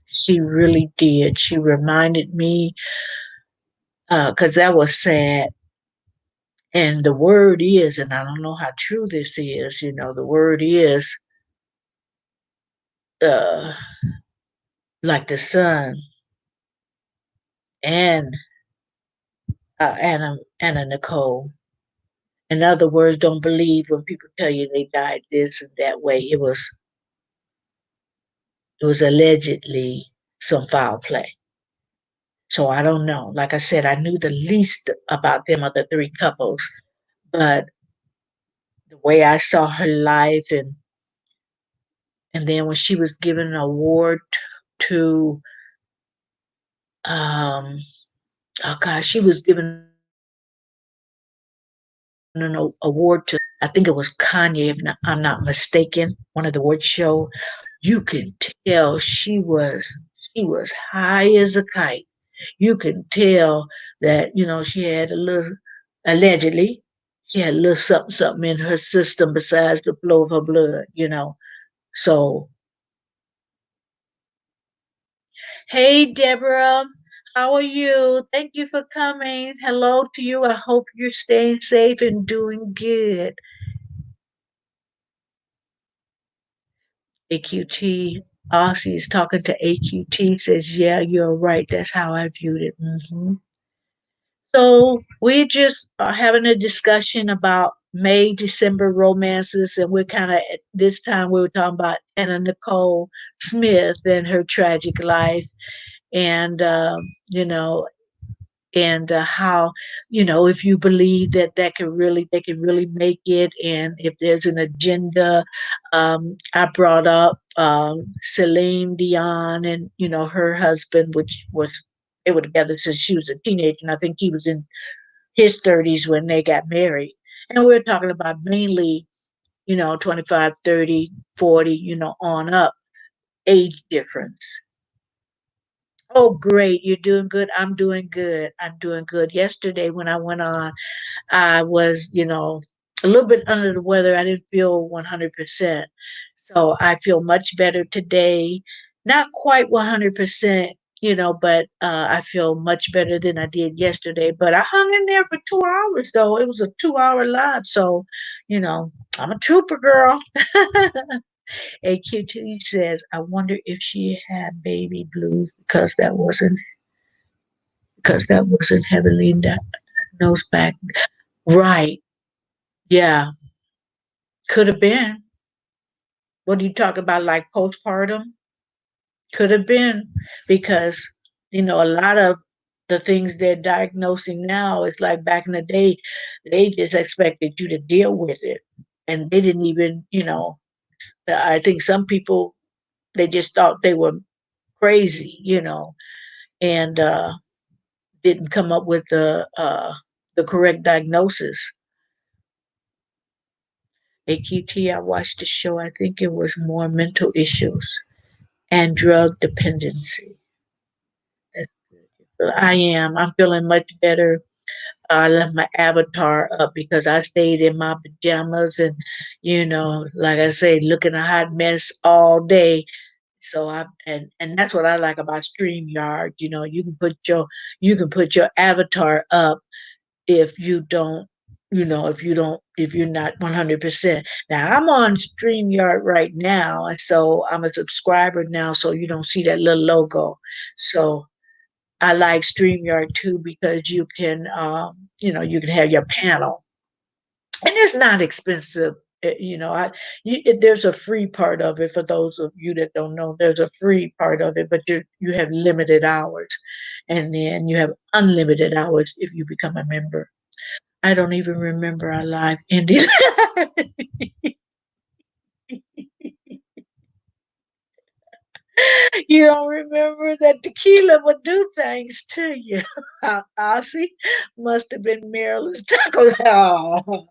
She really did. She reminded me because that was sad. And the word is, and I don't know how true this is, the word is uh, like the sun and Anna Nicole. In other words, don't believe when people tell you they died this and that way. It was allegedly some foul play. So I don't know. Like I said, I knew the least about them of the three couples, but the way I saw her life, and then when she was given an award to oh gosh, she was given an award to, I think it was Kanye, if not, I'm not mistaken, one of the award show. You can tell she was high as a kite. You can tell that she had a little, allegedly, she had a little something something in her system besides the flow of her blood. So, hey Deborah, how are you? Thank you for coming. Hello to you. I hope you're staying safe and doing good. AQT. Aussie is talking to AQT, says, yeah, you're right. That's how I viewed it. So we're just having a discussion about May, December romances, and we're kind of at this time we were talking about Anna Nicole Smith and her tragic life, and how if you believe that they can really make it, and if there's an agenda. I brought up Celine Dion and her husband, which was they were together since she was a teenager, and I think he was in his 30s when they got married. And we are talking about mainly 25, 30, 40, on up, age difference. Oh, great. You're doing good. I'm doing good. I'm doing good. Yesterday, when I went on, I was, a little bit under the weather. I didn't feel 100%. So I feel much better today. Not quite 100%, but I feel much better than I did yesterday. But I hung in there for 2 hours, though. It was a 2 hour live. So, I'm a trooper girl. AQT says, I wonder if she had baby blues because that wasn't heavily diagnosed back. Right. Yeah. Could have been. What do you talk about, like postpartum? Could have been because, a lot of the things they're diagnosing now, it's like back in the day, they just expected you to deal with it. And they didn't even, I think some people, they just thought they were crazy, and didn't come up with the correct diagnosis. AQT, I watched the show. I think it was more mental issues and drug dependency. I am. I'm feeling much better. I left my avatar up because I stayed in my pajamas and, like I say, looking a hot mess all day. So and that's what I like about StreamYard. You can put your avatar up if you don't, if you're not 100%. Now I'm on StreamYard right now, and so I'm a subscriber now, so you don't see that little logo. So I like StreamYard too because you can have your panel, and it's not expensive. There's a free part of it for those of you that don't know. There's a free part of it, but you have limited hours, and then you have unlimited hours if you become a member. I don't even remember our live ending. You don't remember that tequila would do things to you. Ossie must have been Marilyn's taco. Oh,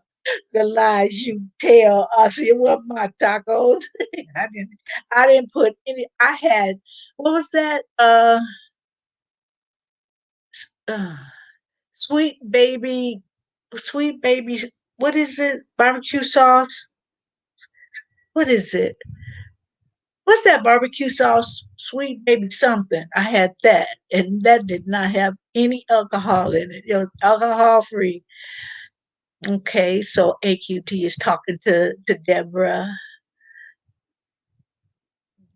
the lies you tell, Ossie, it wasn't my tacos. I didn't. I didn't put any. I had what was that? Uh sweet baby, sweet baby. What is it? Barbecue sauce. What is it? What's that barbecue sauce? Sweet baby something. I had that, and that did not have any alcohol in it. It was alcohol free. Okay, so AQT is talking to Deborah.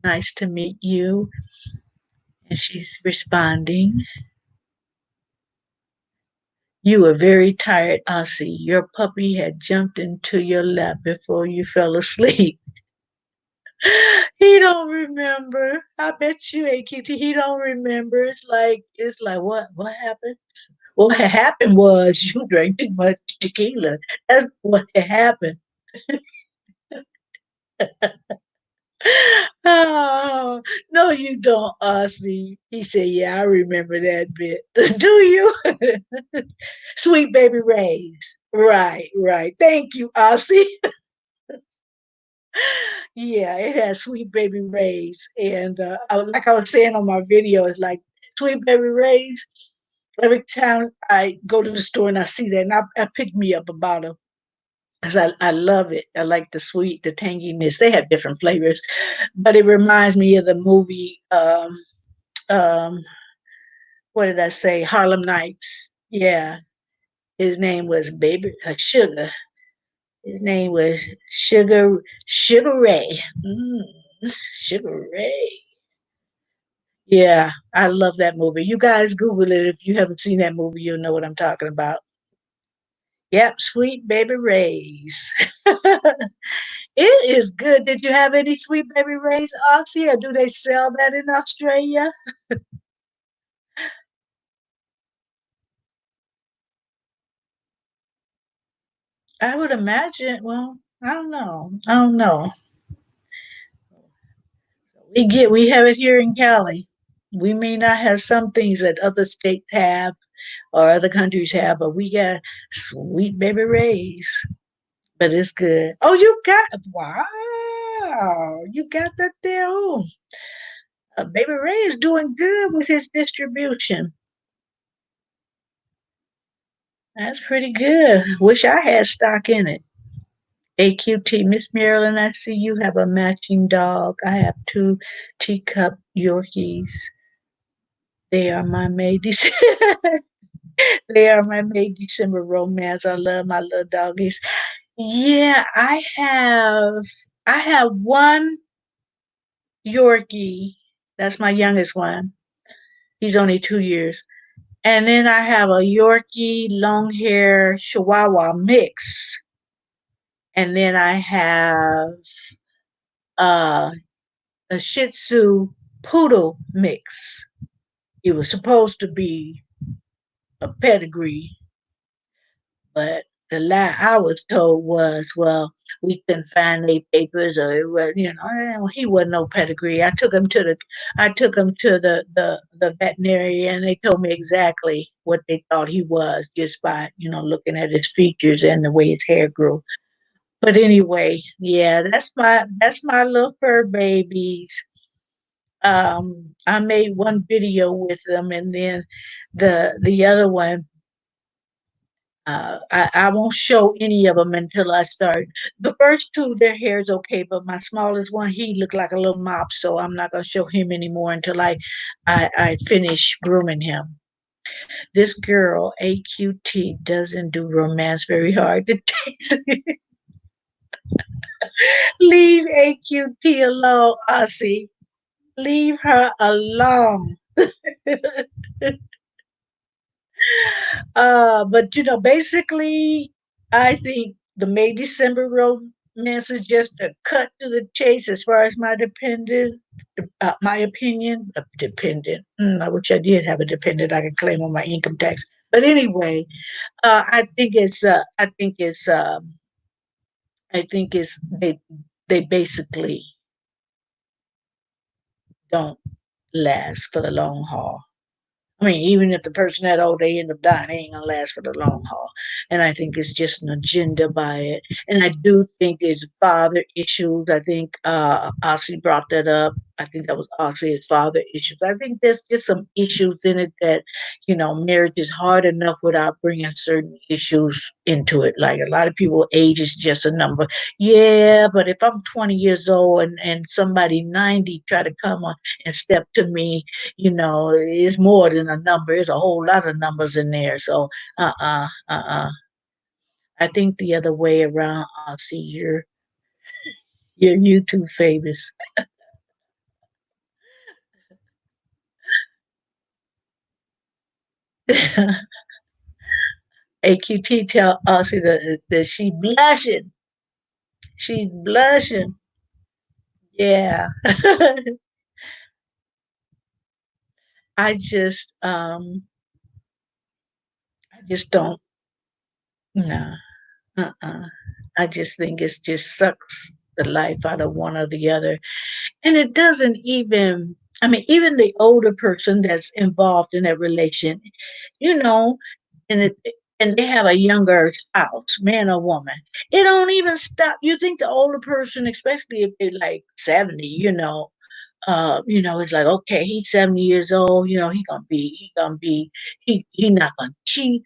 Nice to meet you. And she's responding. You were very tired, Ossie. Your puppy had jumped into your lap before you fell asleep. He don't remember. I bet you, AQT, he don't remember. It's like what happened? What happened was you drank too much tequila. That's what happened. Oh, no, you don't, Ossie. He said, yeah, I remember that bit. Do you? Sweet baby rays. Right, right. Thank you, Ossie. Yeah, it has sweet baby rays. And like I was saying on my video, it's like sweet baby rays. Every time I go to the store and I see that, and I pick me up a bottle because I love it. I like the sweet, the tanginess. They have different flavors, but it reminds me of the movie. Um, what did I say? Harlem Nights. Yeah, his name was Baby Sugar. His name was Sugar Ray. Sugar Ray. Yeah, I love that movie. You guys Google it if you haven't seen that movie. You'll know what I'm talking about. Yep, Sweet Baby Rays. It is good. Did you have any Sweet Baby Rays, Oxy, or do they sell that in Australia? I would imagine. Well, I don't know. I don't know. We have it here in Cali. We may not have some things that other states have or other countries have, but we got Sweet Baby Rays. But it's good. Oh, you got wow! You got that there. Oh, Baby Ray is doing good with his distribution. That's pretty good. Wish I had stock in it. AQT, Miss Marilyn, I see you have a matching dog. I have two teacup Yorkies. They are my May December. They are my May December romance. I love my little doggies. Yeah, I have one Yorkie. That's my youngest one. He's only 2 years. And then I have a Yorkie long hair Chihuahua mix. And then I have uh, a Shih Tzu poodle mix. It was supposed to be a pedigree, but the lie I was told was, well, we couldn't find any papers, or it was, he wasn't no pedigree. I took him to the veterinarian, and they told me exactly what they thought he was just by, looking at his features and the way his hair grew. But anyway, yeah, that's my little fur babies. I made one video with them, and then the other one, I won't show any of them until I start. The first two, their hair is okay, but my smallest one, he looked like a little mop, so I'm not gonna show him anymore until I finish grooming him. This girl, AQT, doesn't do romance very hard to taste. Leave AQT alone, Ossie. Leave her alone. But basically, I think the May December romance is just a cut to the chase as far as my opinion. Dependent. I wish I did have a dependent I could claim on my income tax. But anyway, I think it's they basically don't last for the long haul. I mean, even if the person that old, they end up dying, they ain't gonna last for the long haul. And I think it's just an agenda by it. And I do think it's father issues. I think Ossie brought that up. I think that was Ossie's father issues. I think there's just some issues in it that, marriage is hard enough without bringing certain issues into it. Like a lot of people, age is just a number. Yeah, but if I'm 20 years old and somebody 90 try to come on and step to me, it's more than a number. There's a whole lot of numbers in there. So, I think the other way around. I see your YouTube famous. AQT tell us that she blushing. She's blushing. Yeah. I just I just don't no. Uh-uh. I just think it just sucks the life out of one or the other. And it doesn't even, I mean, even the older person that's involved in that relation, you know, and it, and they have a younger spouse, man or woman. It don't even stop. You think the older person, especially if they're like 70, it's like, okay, he's 70 years old, he not gonna cheat.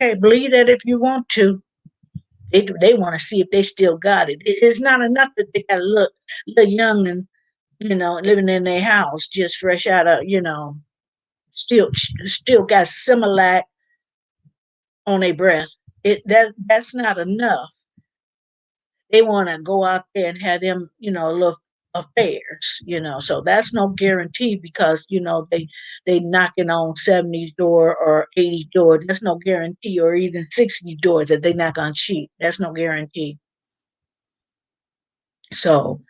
Okay, believe that if you want to. They want to see if they still got it. It's not enough that they got to look young and living in their house, just fresh out of still got Similac on their breath. That's not enough. They want to go out there and have them little affairs. So that's no guarantee because they knocking on 70's door or 80's door. That's no guarantee, or even 60 doors that they're not gonna cheat. That's no guarantee. So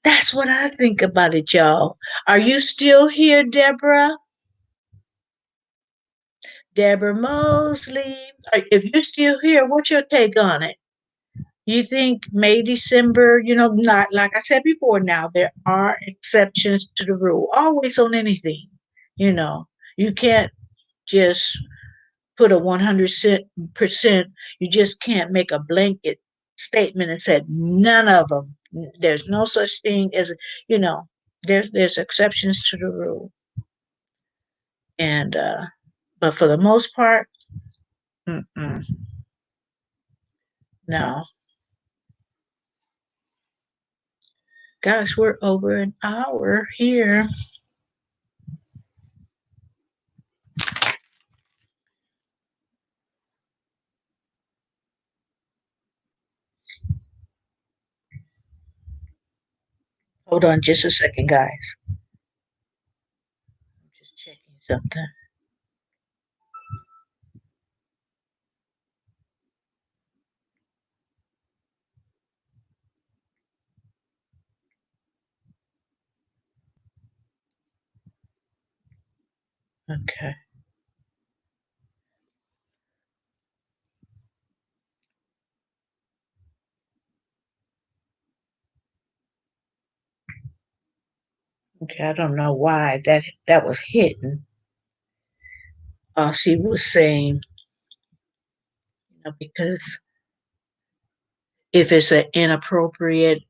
that's what I think about it, y'all. Are you still here, Deborah? Deborah Mosley. If you're still here, what's your take on it? You think May, December, not like I said before, now there are exceptions to the rule, always on anything. You know, you can't just put a 100%, you just can't make a blanket statement and say none of them. There's no such thing as, you know, there's exceptions to the rule. And, but for the most part, mm-mm, no. Gosh, we're over an hour here. Hold on just a second, guys. I'm just checking something. Okay. Okay, I don't know why that was hidden. She was saying, because if it's an inappropriate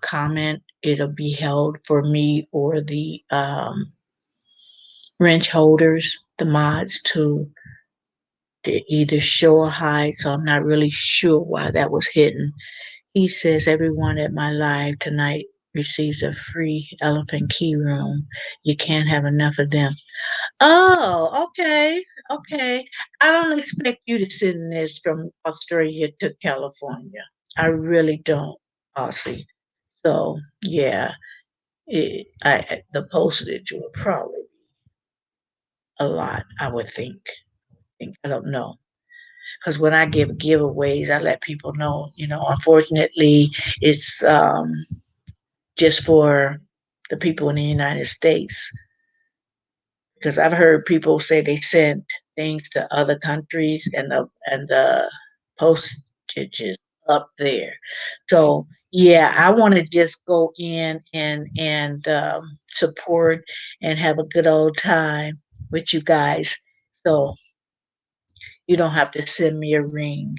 comment, it'll be held for me or the wrench holders, the mods, to either show or hide. So I'm not really sure why that was hidden. He says everyone at my live tonight receives a free elephant key room. You can't have enough of them. Oh, okay. Okay. I don't expect you to send this from Australia to California. I really don't, Aussie. So, yeah, the postage will probably be a lot, I would think. I don't know. Because when I give giveaways, I let people know, unfortunately, it's just for the people in the United States. Because I've heard people say they sent things to other countries and the postage is up there. So yeah, I want to just go in and support and have a good old time with you guys. So you don't have to send me a ring,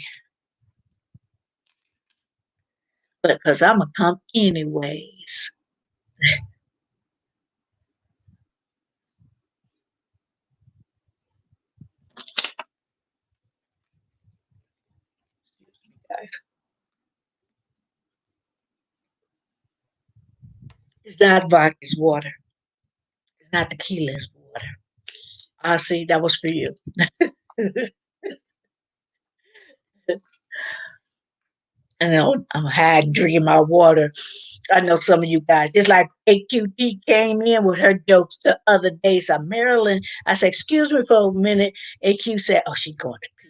but because I'm gonna come anyways. Guys. It's not vodka, it's water. It's not tequila, it's water. I see that was for you. I know I'm hiding, drinking my water. I know some of you guys, just like AQT came in with her jokes the other day. So Marilyn, I said, excuse me for a minute. AQ said, oh, she going to pee.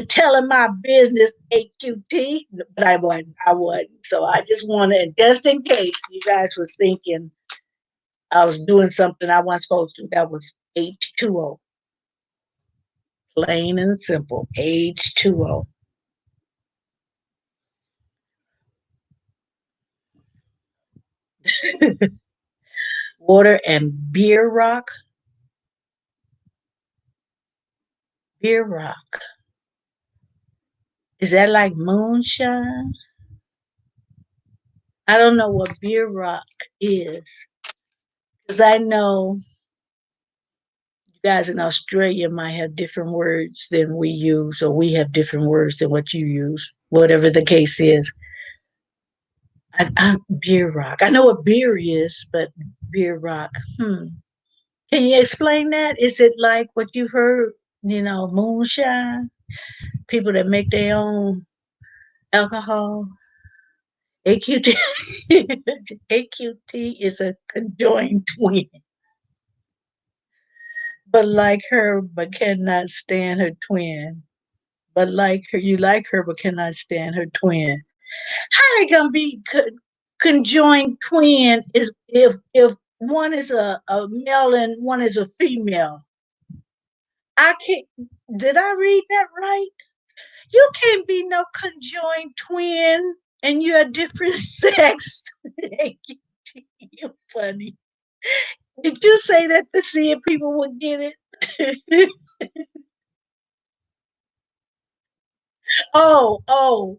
telling my business AQT, but I wasn't. I wasn't. So I just wanted, just in case you guys was thinking I was doing something I wasn't supposed to, that was H2O. Plain and simple. H2O. Water and beer rock. Beer rock. Is that like moonshine? I don't know what beer rock is. Because I know you guys in Australia might have different words than we use, or we have different words than what you use, whatever the case is. Beer rock. I know what beer is, but beer rock. Can you explain that? Is it like what you've heard, moonshine? People that make their own alcohol? AQT. AQT is a conjoined twin, but like her, but cannot stand her twin. But like her, you like her, but cannot stand her twin. How they gonna be conjoined twin is if one is a male and one is a female? I can't. Did I read that right? You can't be no conjoined twin and you're a different sex. You funny. Did you say that to see if people would get it? Oh, oh,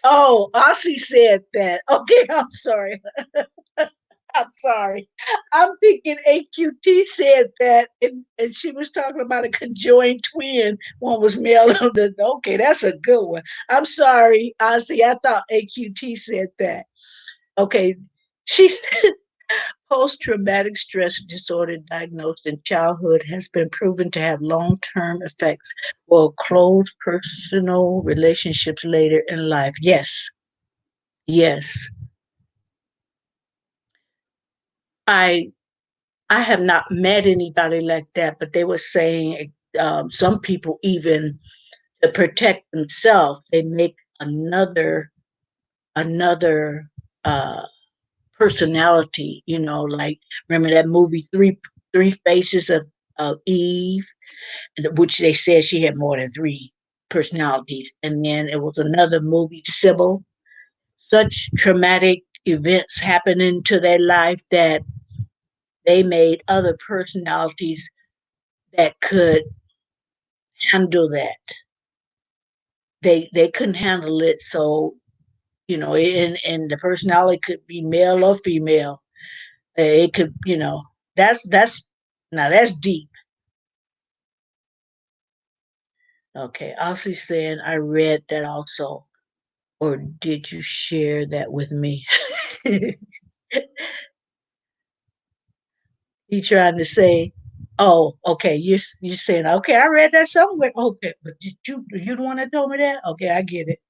oh, Aussie said that. Okay, I'm sorry. I'm sorry. I'm thinking AQT said that, and she was talking about a conjoined twin. One was male. Okay, that's a good one. I'm sorry, Ozzy. I thought AQT said that. Okay, she said post traumatic stress disorder diagnosed in childhood has been proven to have long term effects for close personal relationships later in life. Yes, yes. I I have not met anybody like that, but they were saying some people even to protect themselves, they make another uh, personality. Like remember that movie Three Faces of Eve, which they said she had more than three personalities, and then it was another movie, Sybil. Such traumatic events happening to their life that they made other personalities that could handle that. They couldn't handle it, so and the personality could be male or female. It could, that's now that's deep. Okay, Aussie saying I read that also, or did you share that with me? He trying to say, oh, okay, you're saying okay, I read that somewhere. Okay, but you the one that told me that? Okay, I get it.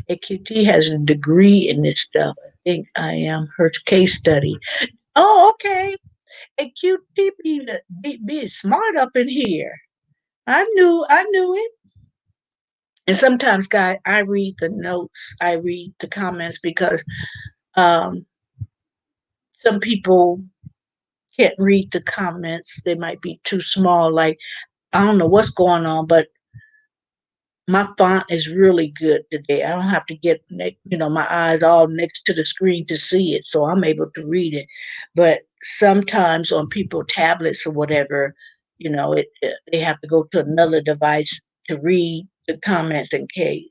AQT has a degree in this stuff. I think I am her case study. Oh, okay. AQT be smart up in here. I knew it. And sometimes, guys, I read the notes, I read the comments because um, some people can't read the comments. They might be too small. Like I don't know what's going on, but my font is really good today. I don't have to get my eyes all next to the screen to see it, so I'm able to read it. But sometimes on people tablets or whatever, they have to go to another device to read the comments in case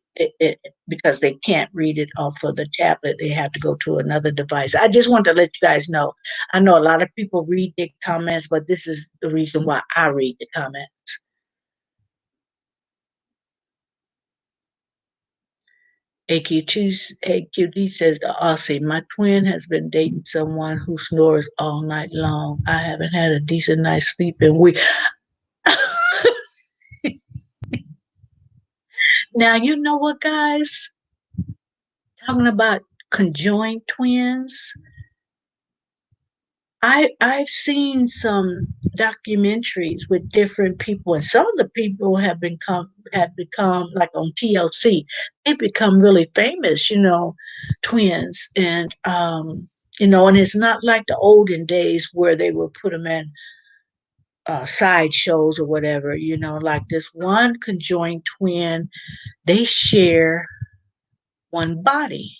because they can't read it off of the tablet. They have to go to another device. I just want to let you guys know. I know a lot of people read the comments, but this is the reason why I read the comments. AQD says to Aussie, my twin has been dating someone who snores all night long. I haven't had a decent night's sleep in weeks. Now, you know what, guys? Talking about conjoined twins, I've seen some documentaries with different people, and some of the people have become like on TLC. They become really famous, twins, and and it's not like the olden days where they would put them in side shows or whatever. Like this one conjoined twin, they share one body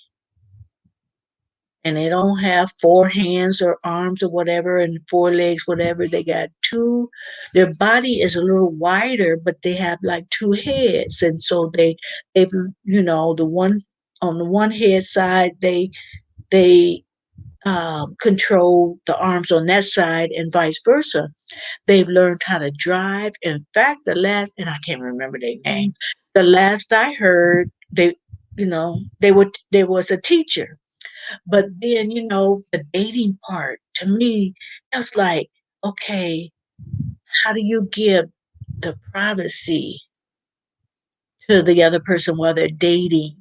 and they don't have four hands or arms or whatever and four legs, whatever. They got two. Their body is a little wider, but they have like two heads, and so they've the one on the one head side they control the arms on that side and vice versa. They've learned how to drive. In fact, and I can't remember their name. The last I heard, there was a teacher, but then, the dating part to me, it was like, okay, how do you give the privacy to the other person while they're dating?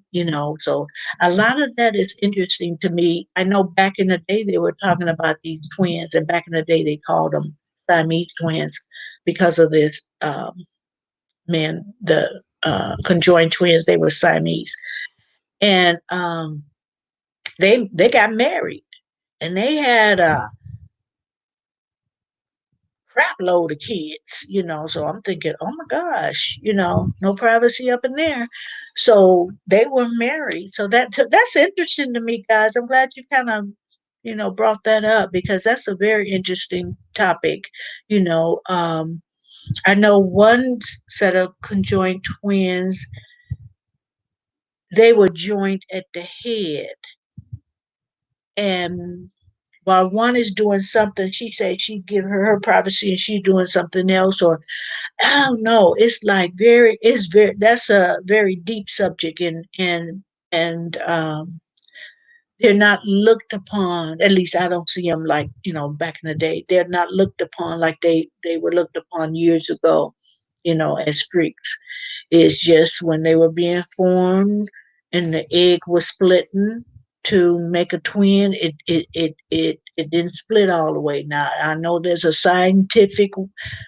So a lot of that is interesting to me. I know back in the day they were talking about these twins, and back in the day they called them Siamese twins because of this man, the conjoined twins. They were Siamese, and they got married, and they had crap load of kids. So I'm thinking, oh my gosh, no privacy up in there. So they were married. So that's interesting to me, guys. I'm glad you kind of, brought that up because that's a very interesting topic. You know, um, I know one set of conjoined twins, they were joined at the head. And while one is doing something, she said she give her privacy and she's doing something else, or I don't know. That's a very deep subject, and they're not looked upon. At least I don't see them like back in the day. They're not looked upon like they were looked upon years ago, as freaks. It's just when they were being formed and the egg was splitting to make a twin, it didn't split all the way. Now I know there's a scientific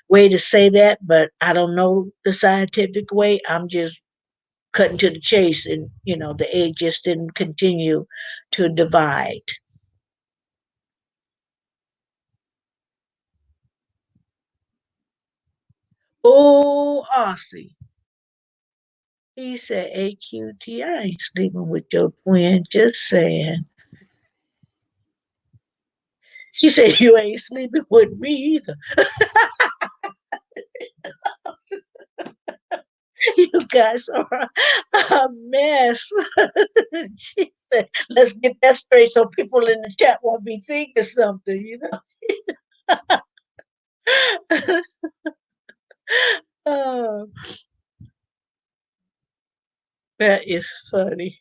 way to say that, but I don't know the scientific way. I'm just cutting to the chase, and the egg just didn't continue to divide. Oh, Aussie. He said, AQT, I ain't sleeping with your twin, just saying. She said, you ain't sleeping with me either. You guys are a mess. She said, let's get that straight so people in the chat won't be thinking something. Oh, that is funny.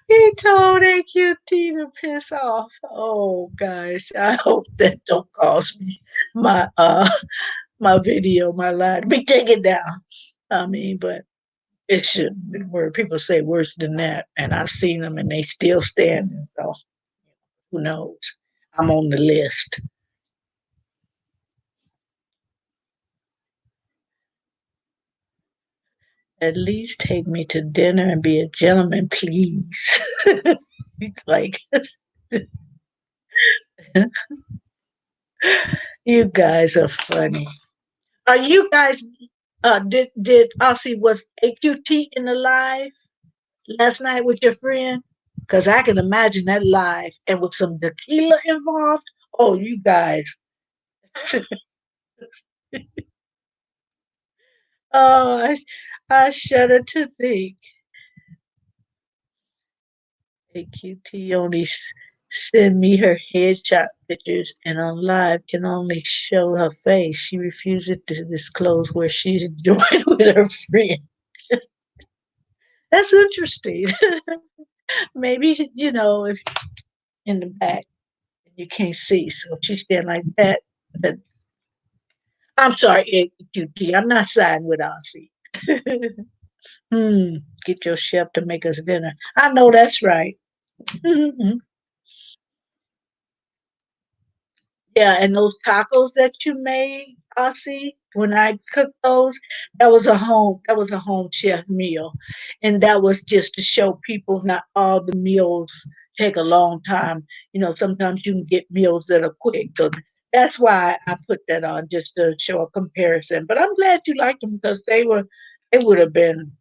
He told AQT to piss off. Oh gosh, I hope that don't cost me my my video, my line to be taken down. I mean, but it shouldn't be where people say worse than that, and I've seen them and they still standing. So who knows? I'm on the list. At least take me to dinner and be a gentleman, please. It's like you guys are funny. Are you guys? Did Aussie was AQT in the live last night with your friend? Because I can imagine that live and with some tequila involved. Oh, you guys. Oh, I shudder to think AQT only send me her headshot pictures and on live can only show her face. She refuses to disclose where she's joined with her friend. That's interesting. Maybe, if in the back you can't see, so if she's standing like that, then I'm sorry, AQT. I'm not siding with Aussie. Hmm. Get your chef to make us dinner. I know that's right. Yeah, and those tacos that you made, Aussie, when I cooked those, that was a home chef meal. And that was just to show people not all the meals take a long time. Sometimes you can get meals that are quick. So that's why I put that on just to show a comparison. But I'm glad you liked them because they would have been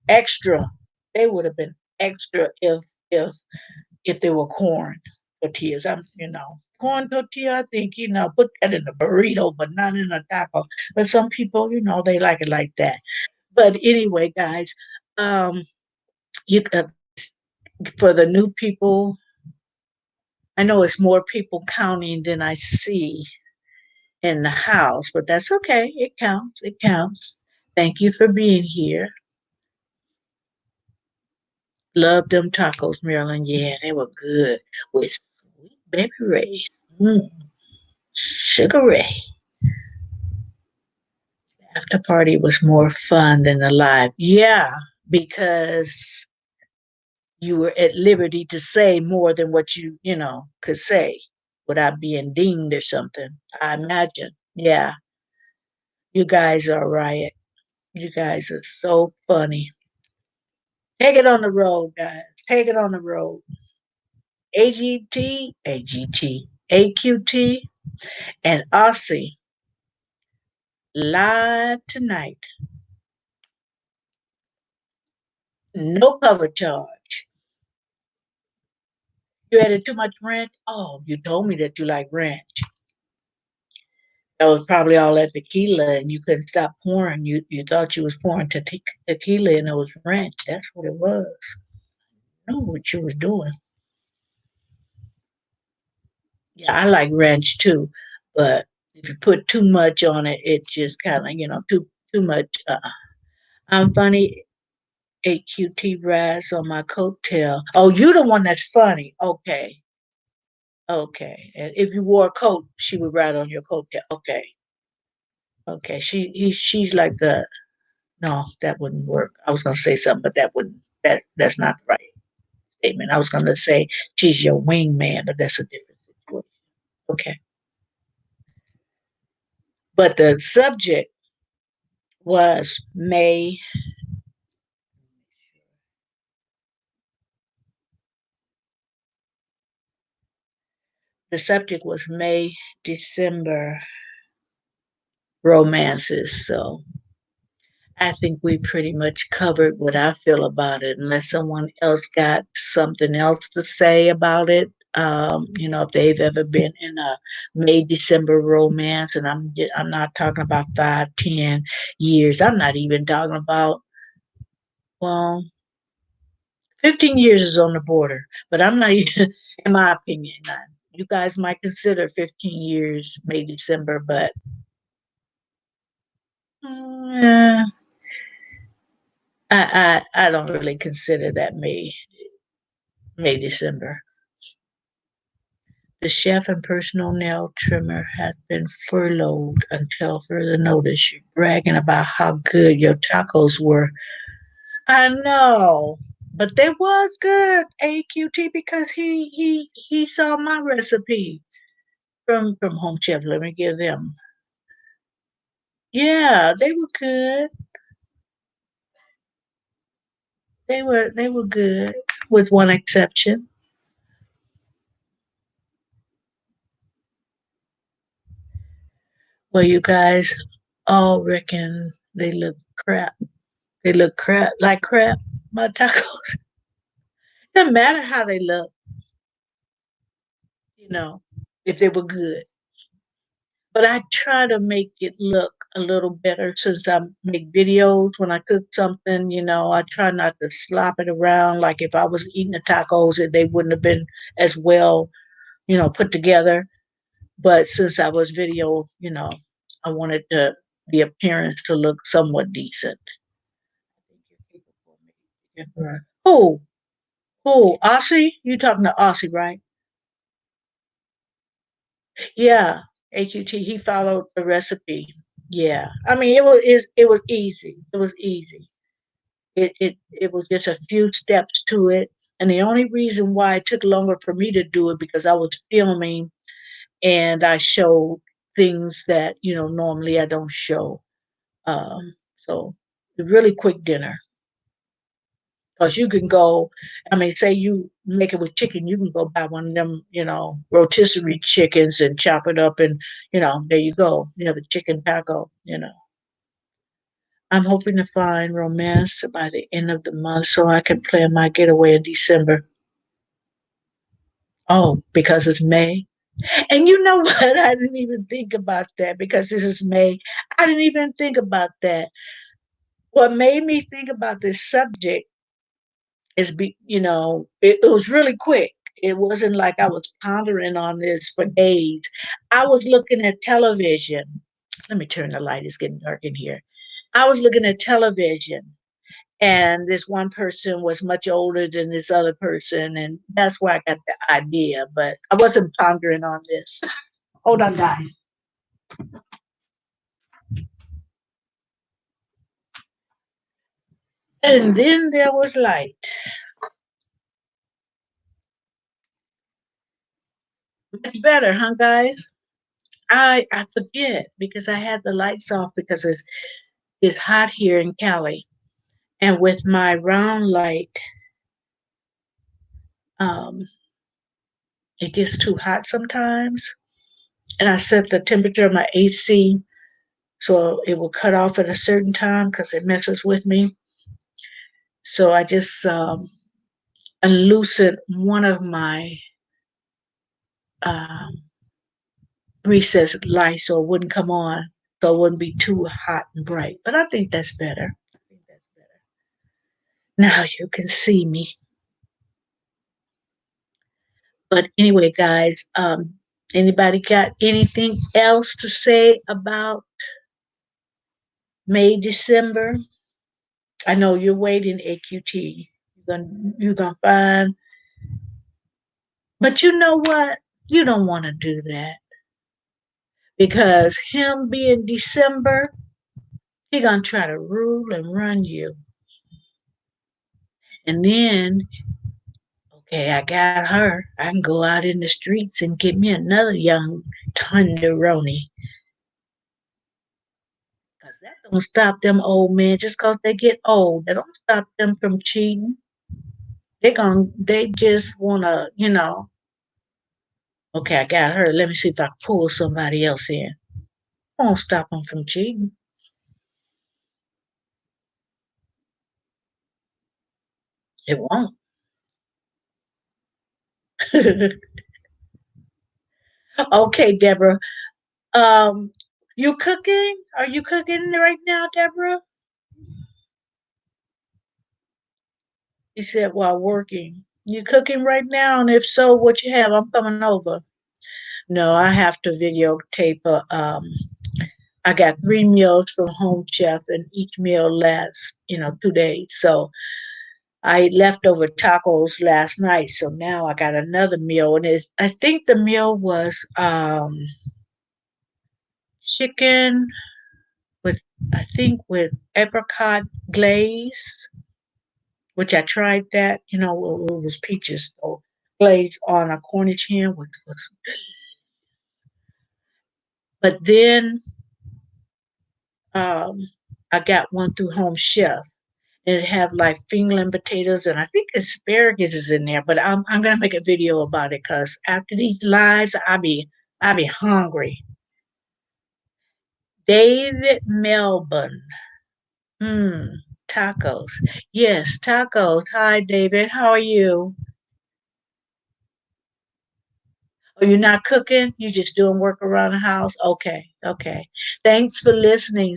extra. They would have been extra if they were corn tortillas. Corn tortilla. I think put that in a burrito, but not in a taco. But some people, they like it like that. But anyway, guys, you for the new people, I know it's more people counting than I see in the house, but that's okay. It counts. It counts. Thank you for being here. Love them tacos, Marilyn. Yeah, they were good with sweet baby Ray. Mm, Sugar Ray. After party was more fun than the live. Yeah, because you were at liberty to say more than what you could say without being dinged or something. I imagine. Yeah, you guys are right. You guys are so funny. Take it on the road, guys. Take it on the road. AGT, AGT, AQT, and Aussie live tonight. No cover charge. You added too much ranch? Oh, you told me that you like ranch. That was probably all that tequila, and you couldn't stop pouring. You thought you was pouring tequila, and it was ranch. That's what it was. I know what you was doing. Yeah, I like ranch too, but if you put too much on it, it just kind of too much. I'm funny. AQT rise on my coattail. Oh, you the one that's funny. Okay, okay. And if you wore a coat, she would ride on your coattail. Okay. Okay, she's like the no, that wouldn't work. I was gonna say something, but that's not the right statement. I was gonna say she's your wingman, but that's a different situation. Okay. But the subject was May, December romances. So I think we pretty much covered what I feel about it, unless someone else got something else to say about it. If they've ever been in a May December romance, and I'm not talking about 5, 10 years. I'm not even talking about, well, 15 years is on the border, but I'm not even, in my opinion. Not, you guys might consider 15 years May December, but mm, I don't really consider that May December. The chef and personal nail trimmer had been furloughed until further notice. You're bragging about how good your tacos were. I know, but they was good, AQT, because he saw my recipe from Home Chef. Let me give them. Yeah, they were good. They were good, with one exception. Well, you guys all reckon they look crap. They look crap like crap. My tacos. Doesn't matter how they look, you know, if they were good. But I try to make it look a little better since I make videos when I cook something, I try not to slop it around. Like if I was eating the tacos, they wouldn't have been as well, put together. But since I was video, I wanted the appearance to look somewhat decent. Who? Who? Aussie? You talking to Aussie, right? Yeah, AQT. He followed the recipe. Yeah, I mean it was easy. It was easy. It was just a few steps to it. And the only reason why it took longer for me to do it because I was filming and I showed things that, normally I don't show. So a really quick dinner. Because you can go, I mean, say you make it with chicken, you can go buy one of them, rotisserie chickens and chop it up and, there you go. You have a chicken taco. I'm hoping to find romance by the end of the month so I can plan my getaway in December. Oh, because it's May. And you know what? I didn't even think about that because this is May. I didn't even think about that. What made me think about this subject it was really quick. It wasn't like I was pondering on this for days. I was looking at television. Let me turn the light, it's getting dark in here. I was looking at television, and this one person was much older than this other person, and that's where I got the idea, but I wasn't pondering on this. Hold on, guys. And then there was light. It's better, huh, guys? I forget because I had the lights off because it's hot here in Cali. And with my round light, um, it gets too hot sometimes. And I set the temperature of my AC so it will cut off at a certain time because it messes with me. So I just unloosened one of my um, recessed lights so it wouldn't come on, so it wouldn't be too hot and bright. But I think that's better. I think that's better. Now you can see me. But anyway, guys, anybody got anything else to say about May, December? I know you're waiting, AQT. You're gonna find, but you know what? You don't want to do that because him being December, he gonna try to rule and run you. And then, okay, I got her. I can go out in the streets and get me another young tenderoni. Cause that don't stop them old men just cause they get old. That don't stop them from cheating. They just wanna, okay, I got her. Let me see if I can pull somebody else in. Won't stop them from cheating. It won't. Okay, Deborah. Um, you cooking? Are you cooking right now, Deborah? You said while working. You cooking right now? And if so, what you have? I'm coming over. No, I have to videotape I got 3 meals from Home Chef, and each meal lasts, 2 days. So I ate leftover tacos last night, so now I got another meal, and I think the meal was chicken with I think with apricot glaze, which I tried that, it was peaches so glaze on a Cornish hen, which was. But then um, I got one through Home Chef. It have like fingerling potatoes and I think asparagus is in there. But I'm gonna make a video about it because after these lives, I be hungry. David Melbourne. Hmm. Tacos. Yes, tacos. Hi, David. How are you? Are you not cooking? You just doing work around the house? Okay, okay. Thanks for listening.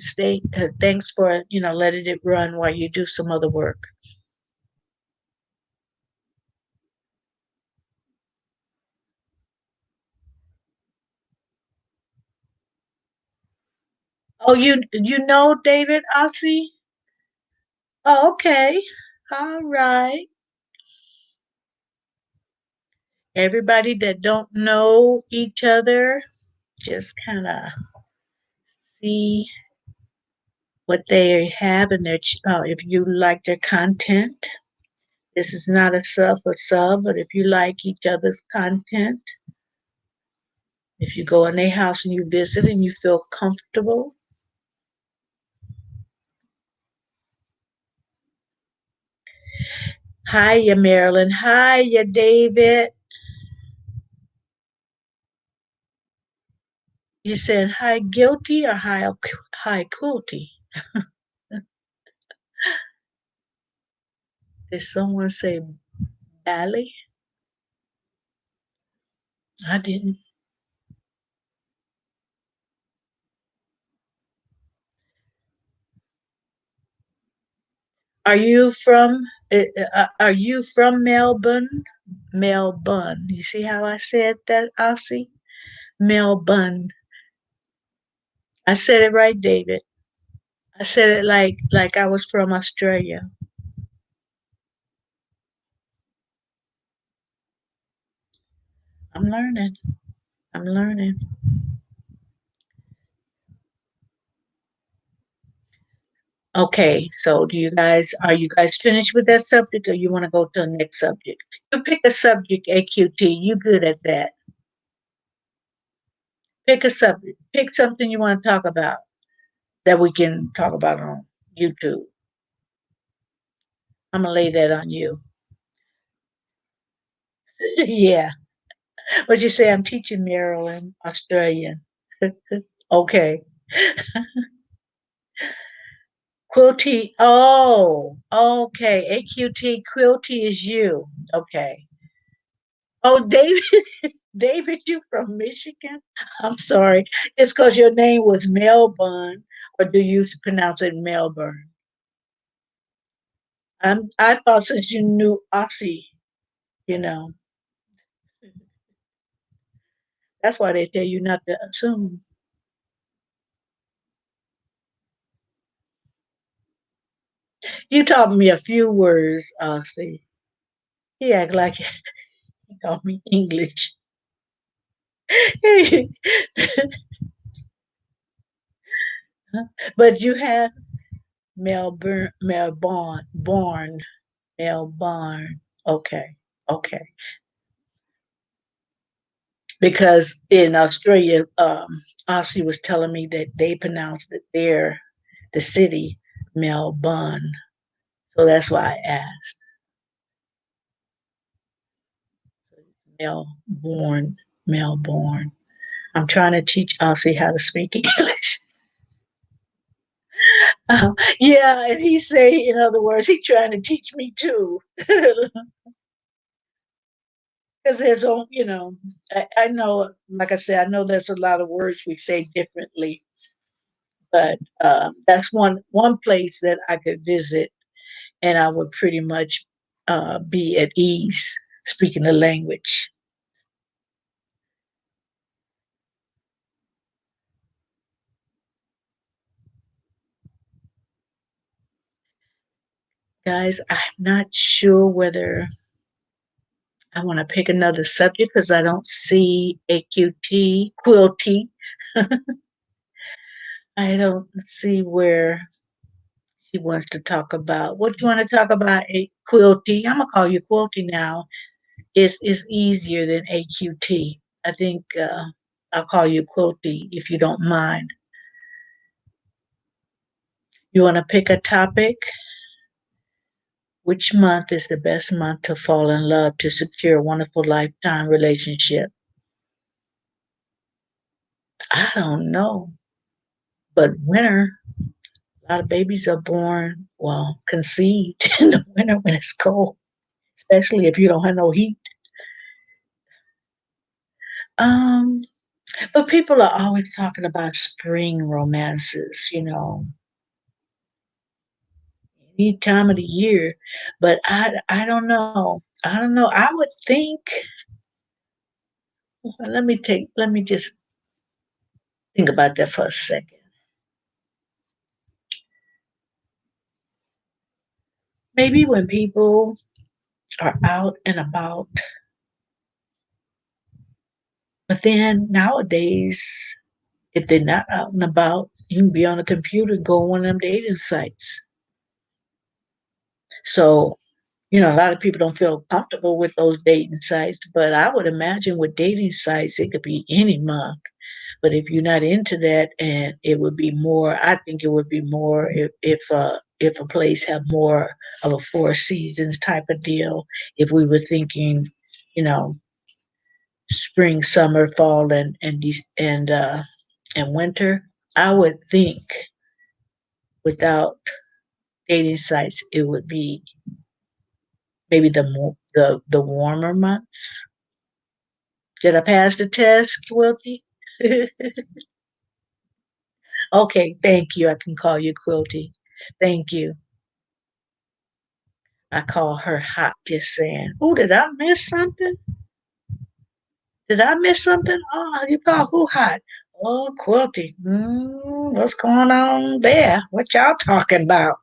Thanks for letting it run while you do some other work. Oh, you know David Ossie? Oh, okay. All right. Everybody that don't know each other, just kind of see what they have in their, if you like their content. This is not a sub for sub, but if you like each other's content, if you go in their house and you visit and you feel comfortable. Hiya, Marilyn. Hiya, David. You said high guilty or high cruelty? Did someone say Bally? I didn't. Are you from? Are you from Melbourne? Melbourne. You see how I said that, Aussie? Melbourne. I said it right, David. I said it like I was from Australia. I'm learning. I'm learning. Okay, so are you guys finished with that subject or you want to go to the next subject? You pick a subject, AQT. You good at that. Pick a subject. Pick something you want to talk about that we can talk about on YouTube. I'm gonna lay that on you. Yeah. But you say I'm teaching Maryland, Australian. Okay. Quilty. Oh, okay. AQT Quilty is you. Okay. Oh, David, David, you from Michigan? I'm sorry. It's because your name was Melbourne, or do you pronounce it Melbourne? I thought since you knew Aussie, you know, that's why they tell you not to assume. You taught me a few words, Aussie. He act like he taught me English. But you have Melbourne. Okay, okay. Because in Australia, Aussie was telling me that they pronounced it there, the city, Melbourne. So that's why I asked. Melbourne, Melbourne. I'm trying to teach Aussie how to speak English. Yeah, and he say, in other words, he trying to teach me too. Because I know, like I said, I know there's a lot of words we say differently, but that's one place that I could visit, and I would pretty much be at ease speaking the language. Guys, I'm not sure whether I want to pick another subject because I don't see AQT, Quilty. I don't see where she wants to talk about. What do you want to talk about, Quilty? I'm going to call you Quilty now. It's easier than AQT. I think I'll call you Quilty if you don't mind. You want to pick a topic? Which month is the best month to fall in love to secure a wonderful lifetime relationship? I don't know, but winter, a lot of babies are born, well, conceived in the winter when it's cold, especially if you don't have no heat. Um, but people are always talking about spring romances, any time of the year. But I don't know. I don't know. I would think. Let me just think about that for a second. Maybe when people are out and about, but then nowadays, if they're not out and about, You can be on a computer and go on one of them dating sites. So, a lot of people don't feel comfortable with those dating sites, but I would imagine with dating sites, it could be any month. But if you're not into that, and it would be more, I think it would be more if a place had more of a four seasons type of deal. If we were thinking, you know, spring, summer, fall, and winter, I would think without dating sites, it would be maybe the warmer months. Did I pass the test, Quilty? Okay, thank you. I can call you Quilty. Thank you. I call her hot, just saying. Oh, did I miss something? Did I miss something? Oh, you call who hot? Oh, Quilty. What's going on there? What y'all talking about?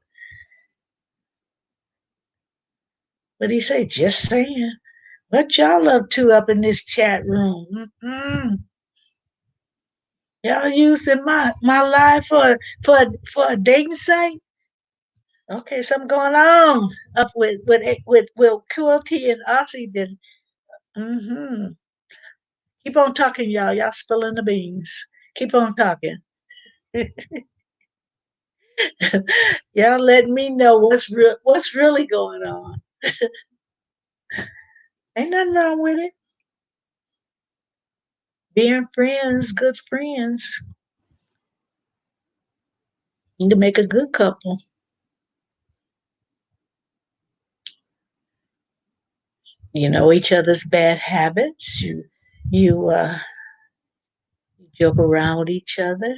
What do you say? Just saying. What y'all up to up in this chat room? Y'all using my live for a dating site? Okay, something going on up with Quilty and Aussie. Then, mm-hmm. Keep on talking, y'all. Y'all spilling the beans. Keep on talking. Y'all letting me know what's really going on. Ain't nothing wrong with it. Being friends, good friends. You can make a good couple. You know each other's bad habits. You joke around with each other.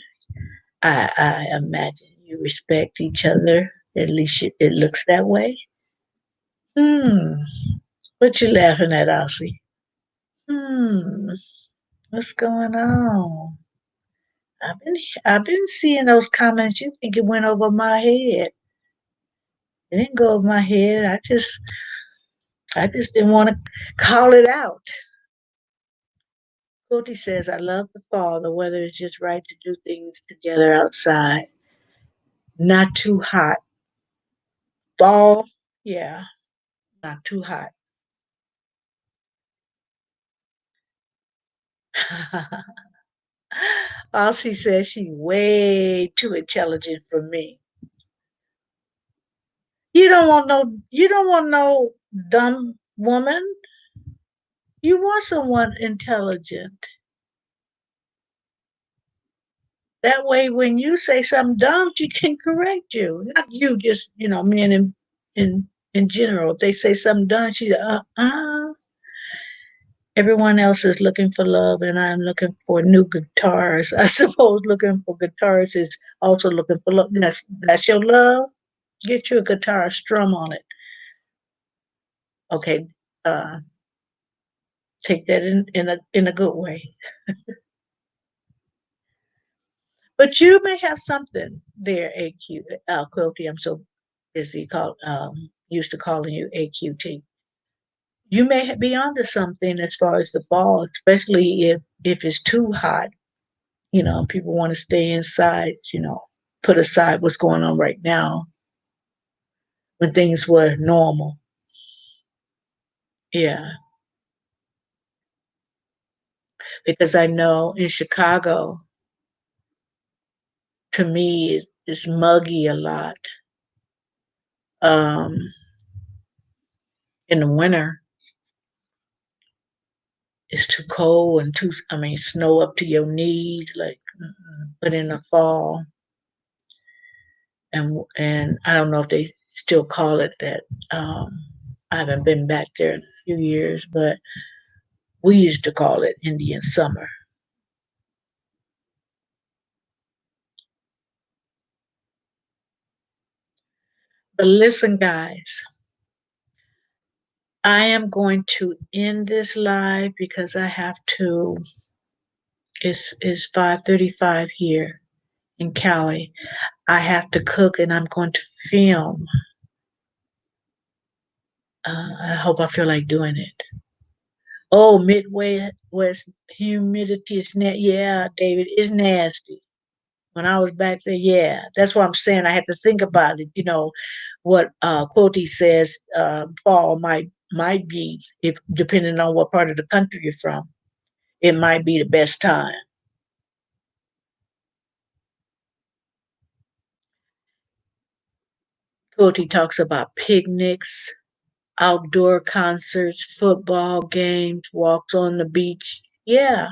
I imagine you respect each other. At least it looks that way. Hmm. What you laughing at, Aussie? Hmm. What's going on? I've been I've been seeing those comments. You think it went over my head? It didn't go over my head. I just didn't want to call it out. Cody says, "I love the fall. The weather is just right to do things together outside. Not too hot. Fall, yeah, not too hot." All she says, she's way too intelligent for me. You don't want no dumb woman. You want someone intelligent. That way, when you say something dumb, she can correct you. Not you, just men in general. If they say something dumb, she's Everyone else is looking for love, and I'm looking for new guitars. I suppose looking for guitars is also looking for love. That's your love. Get you a guitar, strum on it. Okay, uh, take that in a good way. But you may have something there, AQ, Quilty. I'm so busy used to calling you AQT. You may be onto something as far as the fall, especially if it's too hot. People want to stay inside. Put aside what's going on right now when things were normal. Yeah, because I know in Chicago, to me, it's muggy a lot. Um, in the winter, it's too cold and I mean, snow up to your knees, like. But in the fall, and I don't know if they still call it that. I haven't been back there in a few years, but we used to call it Indian summer. But listen, guys, I am going to end this live because I have to. It's 5:35 here in Cali. I have to cook and I'm going to film. I hope I feel like doing it. Oh, Midwest West humidity is yeah, David, is nasty. when I was back there. Yeah, that's what I'm saying. I had to think about it. What Quilty says fall might be, if depending on what part of the country you're from, it might be the best time. Quilty talks about picnics, outdoor concerts, football games, walks on the beach. Yeah,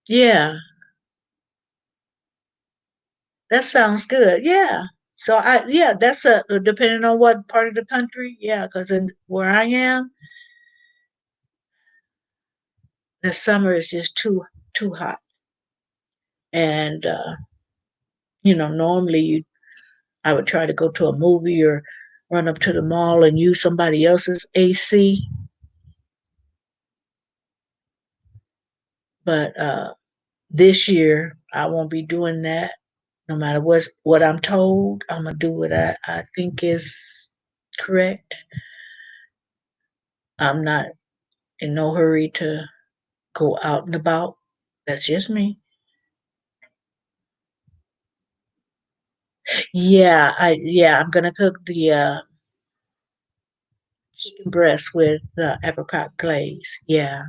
yeah, that sounds good. Yeah. So yeah, that's depending on what part of the country. Yeah, because where I am, the summer is just too hot, and normally I would try to go to a movie or run up to the mall and use somebody else's AC, but this year I won't be doing that. No matter what I'm told, I'm gonna do what I think is correct. I'm not in no hurry to go out and about. That's just me. Yeah, I'm gonna cook the chicken breast with apricot glaze. Yeah,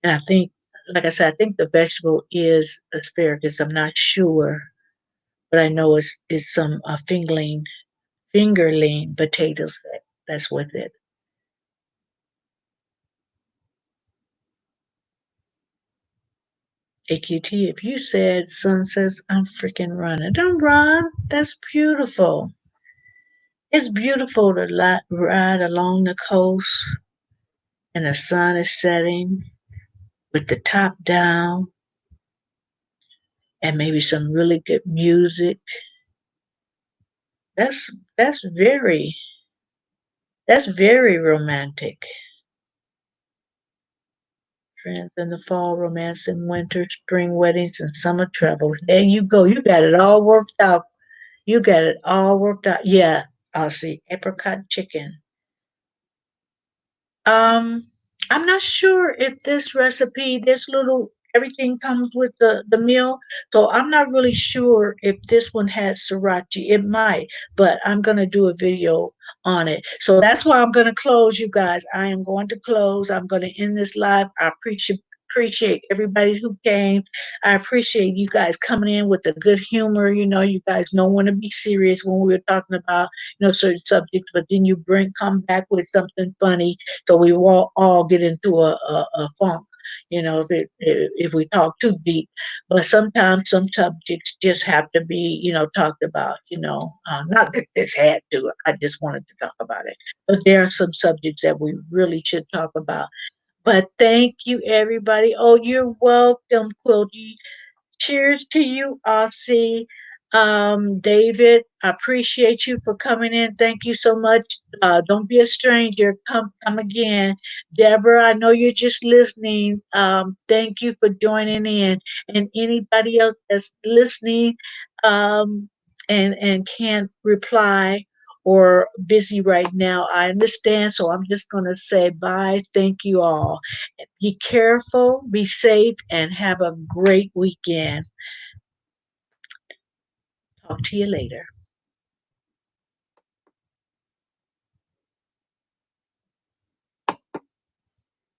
and I think, like I said, I think the vegetable is asparagus. I'm not sure, but I know it's some fingerling potatoes that's with it. AQT, if you said sun says I'm freaking running, don't run. That's beautiful. It's beautiful to ride along the coast and the sun is setting with the top down and maybe some really good music. That's that's very that's very romantic. Friends in the fall, romance in winter, spring weddings, and summer travel. There you go. You got it all worked out. You got it all worked out. Yeah, I'll see. Apricot chicken. Um, I'm not sure if this recipe, this little everything comes with the meal. So I'm not really sure if this one has sriracha. It might, but I'm gonna do a video on it. So that's why I'm gonna close, you guys. I am going to close. I'm gonna end this live. I appreciate everybody who came. I appreciate you guys coming in with the good humor. You guys don't want to be serious when we were talking about certain subjects, but then you come back with something funny, so we won't all get into a funk, if we talk too deep. But sometimes some subjects just have to be, talked about. Not that this had to. I just wanted to talk about it. But there are some subjects that we really should talk about. But thank you, everybody. Oh, you're welcome, Quilty. Cheers to you, Aussie. David, I appreciate you for coming in. Thank you so much. Don't be a stranger. Come again. Deborah, I know you're just listening. Thank you for joining in. And anybody else that's listening um, and can't reply or busy right now, I understand. So I'm just going to say bye. Thank you all. Be careful, be safe, and have a great weekend. Talk to you later.